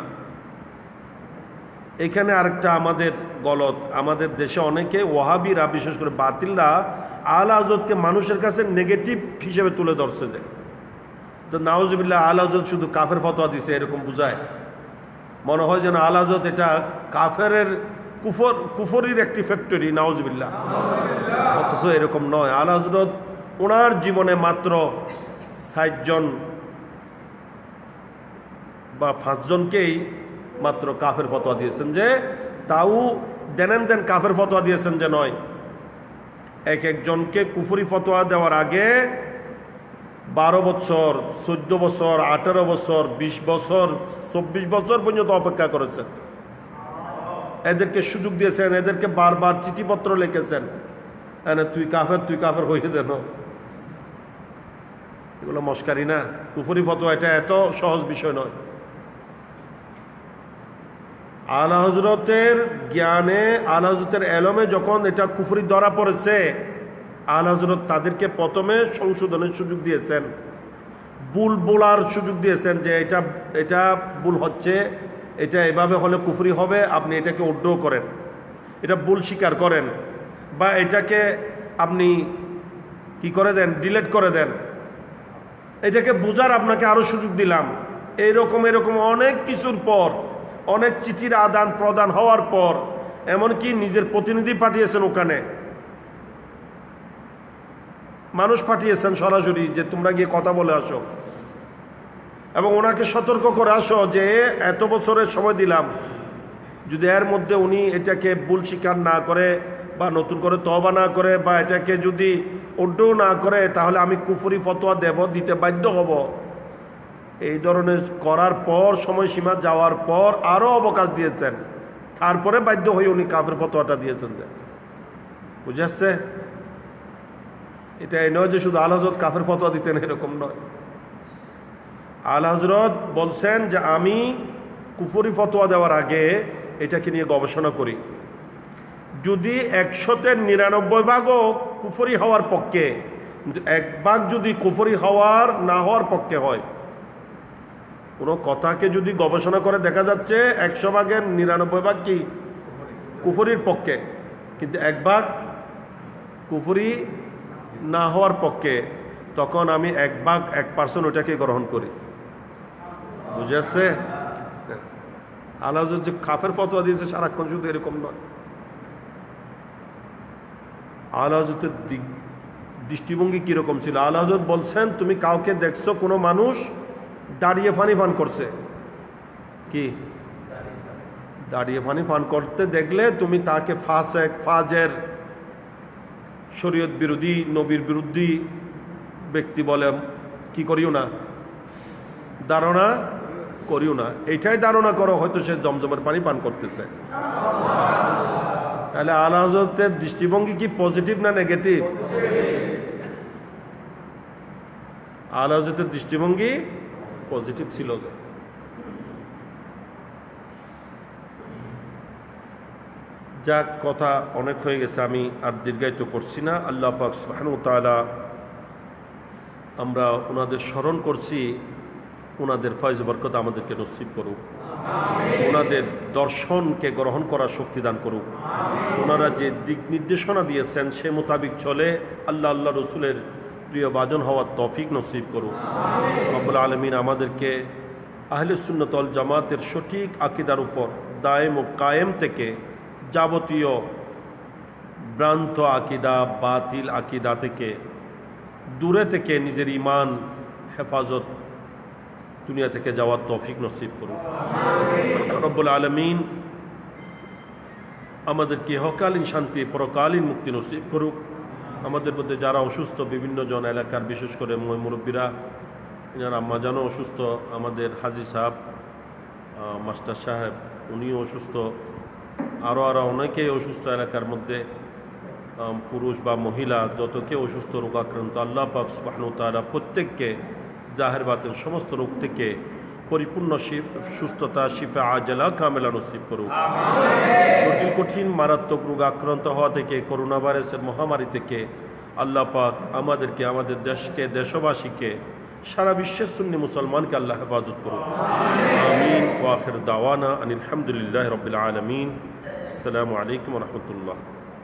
এখানে আরেকটা আমাদের গলত, আমাদের দেশে অনেকে ওয়াহাবিরা, বিশেষ করে বাতিলরা আলা হযরতকে মানুষের কাছে নেগেটিভ হিসেবে তুলে ধরছে। যে তো নাউজুবিল্লাহ, আলা হযরত শুধু কাফের ফতোয়া দিছে এরকম বুঝায়, মনে হয় যেন আলা হযরত এটা কাফেরের কুফরির একটি ফ্যাক্টরি, নাউজুবিল্লাহ। অথচ এরকম নয়। আলা হযরত ওনার জীবনে মাত্র 60 জন বা 5 জনকেই মাত্র কাফের ফতোয়া দিয়েছেন, যে তাও দেন কাফের ফতোয়া দিয়েছেন যে নয়, একজনকে কুফরি ফতোয়া দেওয়ার আগে 12 বছর, 14 বছর, 18 বছর, 20 বছর, 24 বছর পর্যন্ত অপেক্ষা করেছেন। এদেরকে সুযোগ দিয়েছেন, এদেরকে বারবার চিঠিপত্র লিখেছেন, তুই কাফের হয়ে দেন। এগুলো মস্কারি না? কুফরি ফতোয়া এটা এত সহজ বিষয় নয়। আলা হযরতের জ্ঞানে, আলা হযরতের এলমে যখন এটা কুফরি ধরা পড়েছে, আলা হযরত তাদেরকে প্রথমে সংশোধনের সুযোগ দিয়েছেন, ভুল বলার সুযোগ দিয়েছেন, যে এটা ভুল হচ্ছে, এটা এভাবে হলে কুফরি হবে, আপনি এটাকে উড্র করেন, এটা ভুল স্বীকার করেন, বা এটাকে আপনি কি করে দেন, ডিলেট করে দেন, এটাকে বোঝার আপনাকে আরো সুযোগ দিলাম। এরকম অনেক কিছুর পর, অনেক চিঠির আদান প্রদান হওয়ার পর, এমনকি নিজের প্রতিনিধি পাঠিয়েছেন, ওখানে মানুষ পাঠিয়েছেন সরাসরি, যে তোমরা গিয়ে কথা বলে আসো এবং ওনাকে সতর্ক করে আসো যে এত বছরের সময় দিলাম, যদি এর মধ্যে উনি এটাকে ভুল স্বীকার না করে বা নতুন করে তওবা না করে বা এটাকে যদি উড্ডও না করে, তাহলে আমি কুফরি ফতোয়া দিতে বাধ্য হব। এই ধরনের করার পর, সময়সীমা যাওয়ার পর আরো অবকাশ দিয়েছেন, তারপরে বাধ্য হয়ে উনি কাফের ফতোয়াটা দিয়েছেন। বুঝে আসছে? এটা এই নয় যে শুধু আলা হযরত কাফের ফতোয়া দিতেন, এরকম নয়। আলা হযরত বলছেন যে আমি কুফরি ফতোয়া দেওয়ার আগে এটাকে নিয়ে গবেষণা করি, যদি 100-তে 99 ভাগও কুফরি হওয়ার পক্ষে, কিন্তু 1 ভাগ যদি কুফরি হওয়ার না হওয়ার পক্ষে হয়, কোনো কথাকে যদি গবেষণা করে দেখা যাচ্ছে 100 ভাগের 99 ভাগ কি কুফরির পক্ষে, কিন্তু 1 ভাগ কুফরি না হওয়ার পক্ষে, তখন আমি 1% ওটাকে গ্রহণ করি। বুঝে আসছে? আল্লাহ যে কাফের ফতোয়া দিয়েছে সারাক্ষণ শুধু এরকম নয়। আল্লাহ দৃষ্টিভঙ্গি কিরকম ছিল? আল্লাহ বলছেন, তুমি কাউকে দেখছো কোনো মানুষ দাঁড়িয়ে পানি পান করছে, কি দাঁড়িয়ে পানি পান করতে দেখলে তুমি তাকে ফাসেক, ফাজের, শরীয়ত বিরোধী, নবীর বিরোধী ব্যক্তি বলে কি করিও না, ধারণা করিও না। এইটাই ধারণা করো হয়তো সে জমজমের পানি পান করতেছে। তাহলে আলা হযরতের দৃষ্টিভঙ্গি কি পজিটিভ না নেগেটিভ? আলা হযরতের দৃষ্টিভঙ্গি পজিটিভ ছিল। যাক, কথা অনেক হয়ে গেছে, আমি আর দীর্ঘায়িত করছি না। আল্লাহ পাক সুবহানাহু ওয়া তাআলা, আমরা ওনাদের স্মরণ করছি, ওনাদের ফয়জ বরকত আমাদেরকে নসিব করুক, ওনাদের দর্শনকে গ্রহণ করার শক্তি দান করুক, ওনারা যে দিক নির্দেশনা দিয়েছেন সে মোতাবিক চলে আল্লাহ রসুলের প্রিয় বাজন হওয়ার তৌফিক নসিব করুক। রব্বুল আলামিন আমাদেরকে আহলে সুন্নাত ওয়াল জামাতের সঠিক আকীদার উপর দায়েম ও কায়েম থেকে যাবতীয় ভ্রান্ত আকীদা, বাতিল আকীদা থেকে দূরে থেকে নিজের ঈমান হেফাজত দুনিয়া থেকে যাওয়ার তৌফিক নসিব করুন। রব্বুল আলামিন আমাদেরকে ইহকালীন শান্তি, পরকালীন মুক্তি নসিব করুক। আমাদের মধ্যে যারা অসুস্থ, বিভিন্ন জন এলাকার, বিশেষ করে মুরব্বীরা, যারা আম্মাজানও অসুস্থ, আমাদের হাজী সাহেব, মাস্টার সাহেব উনিও অসুস্থ, আরও অনেকেই অসুস্থ এলাকার মধ্যে, পুরুষ বা মহিলা যত কেউ অসুস্থ, রোগাক্রান্ত, আল্লাহ পাক সুবহানাহু ওয়া তাআলা প্রত্যেককে জাহের বাতিল সমস্ত রোগ থেকে পরিপূর্ণ সুস্থতা, শিফা আজলা কামেলা নসিব করুক। জটিল কঠিন মারাত্মক রোগ আক্রান্ত হওয়া থেকে, করোনা ভাইরাসের মহামারী থেকে আল্লাহ পাক আমাদেরকে, আমাদের দেশকে, দেশবাসীকে, সারা বিশ্বের সুন্নি মুসলমানকে আল্লাহ হেফাজত করুক। আমিন। ওয়া আখির দাওয়ানা আনিল হামদুলিল্লাহি রাব্বিল আলামিন। আসসালামু আলাইকুম ওয়া রাহমাতুল্লাহ।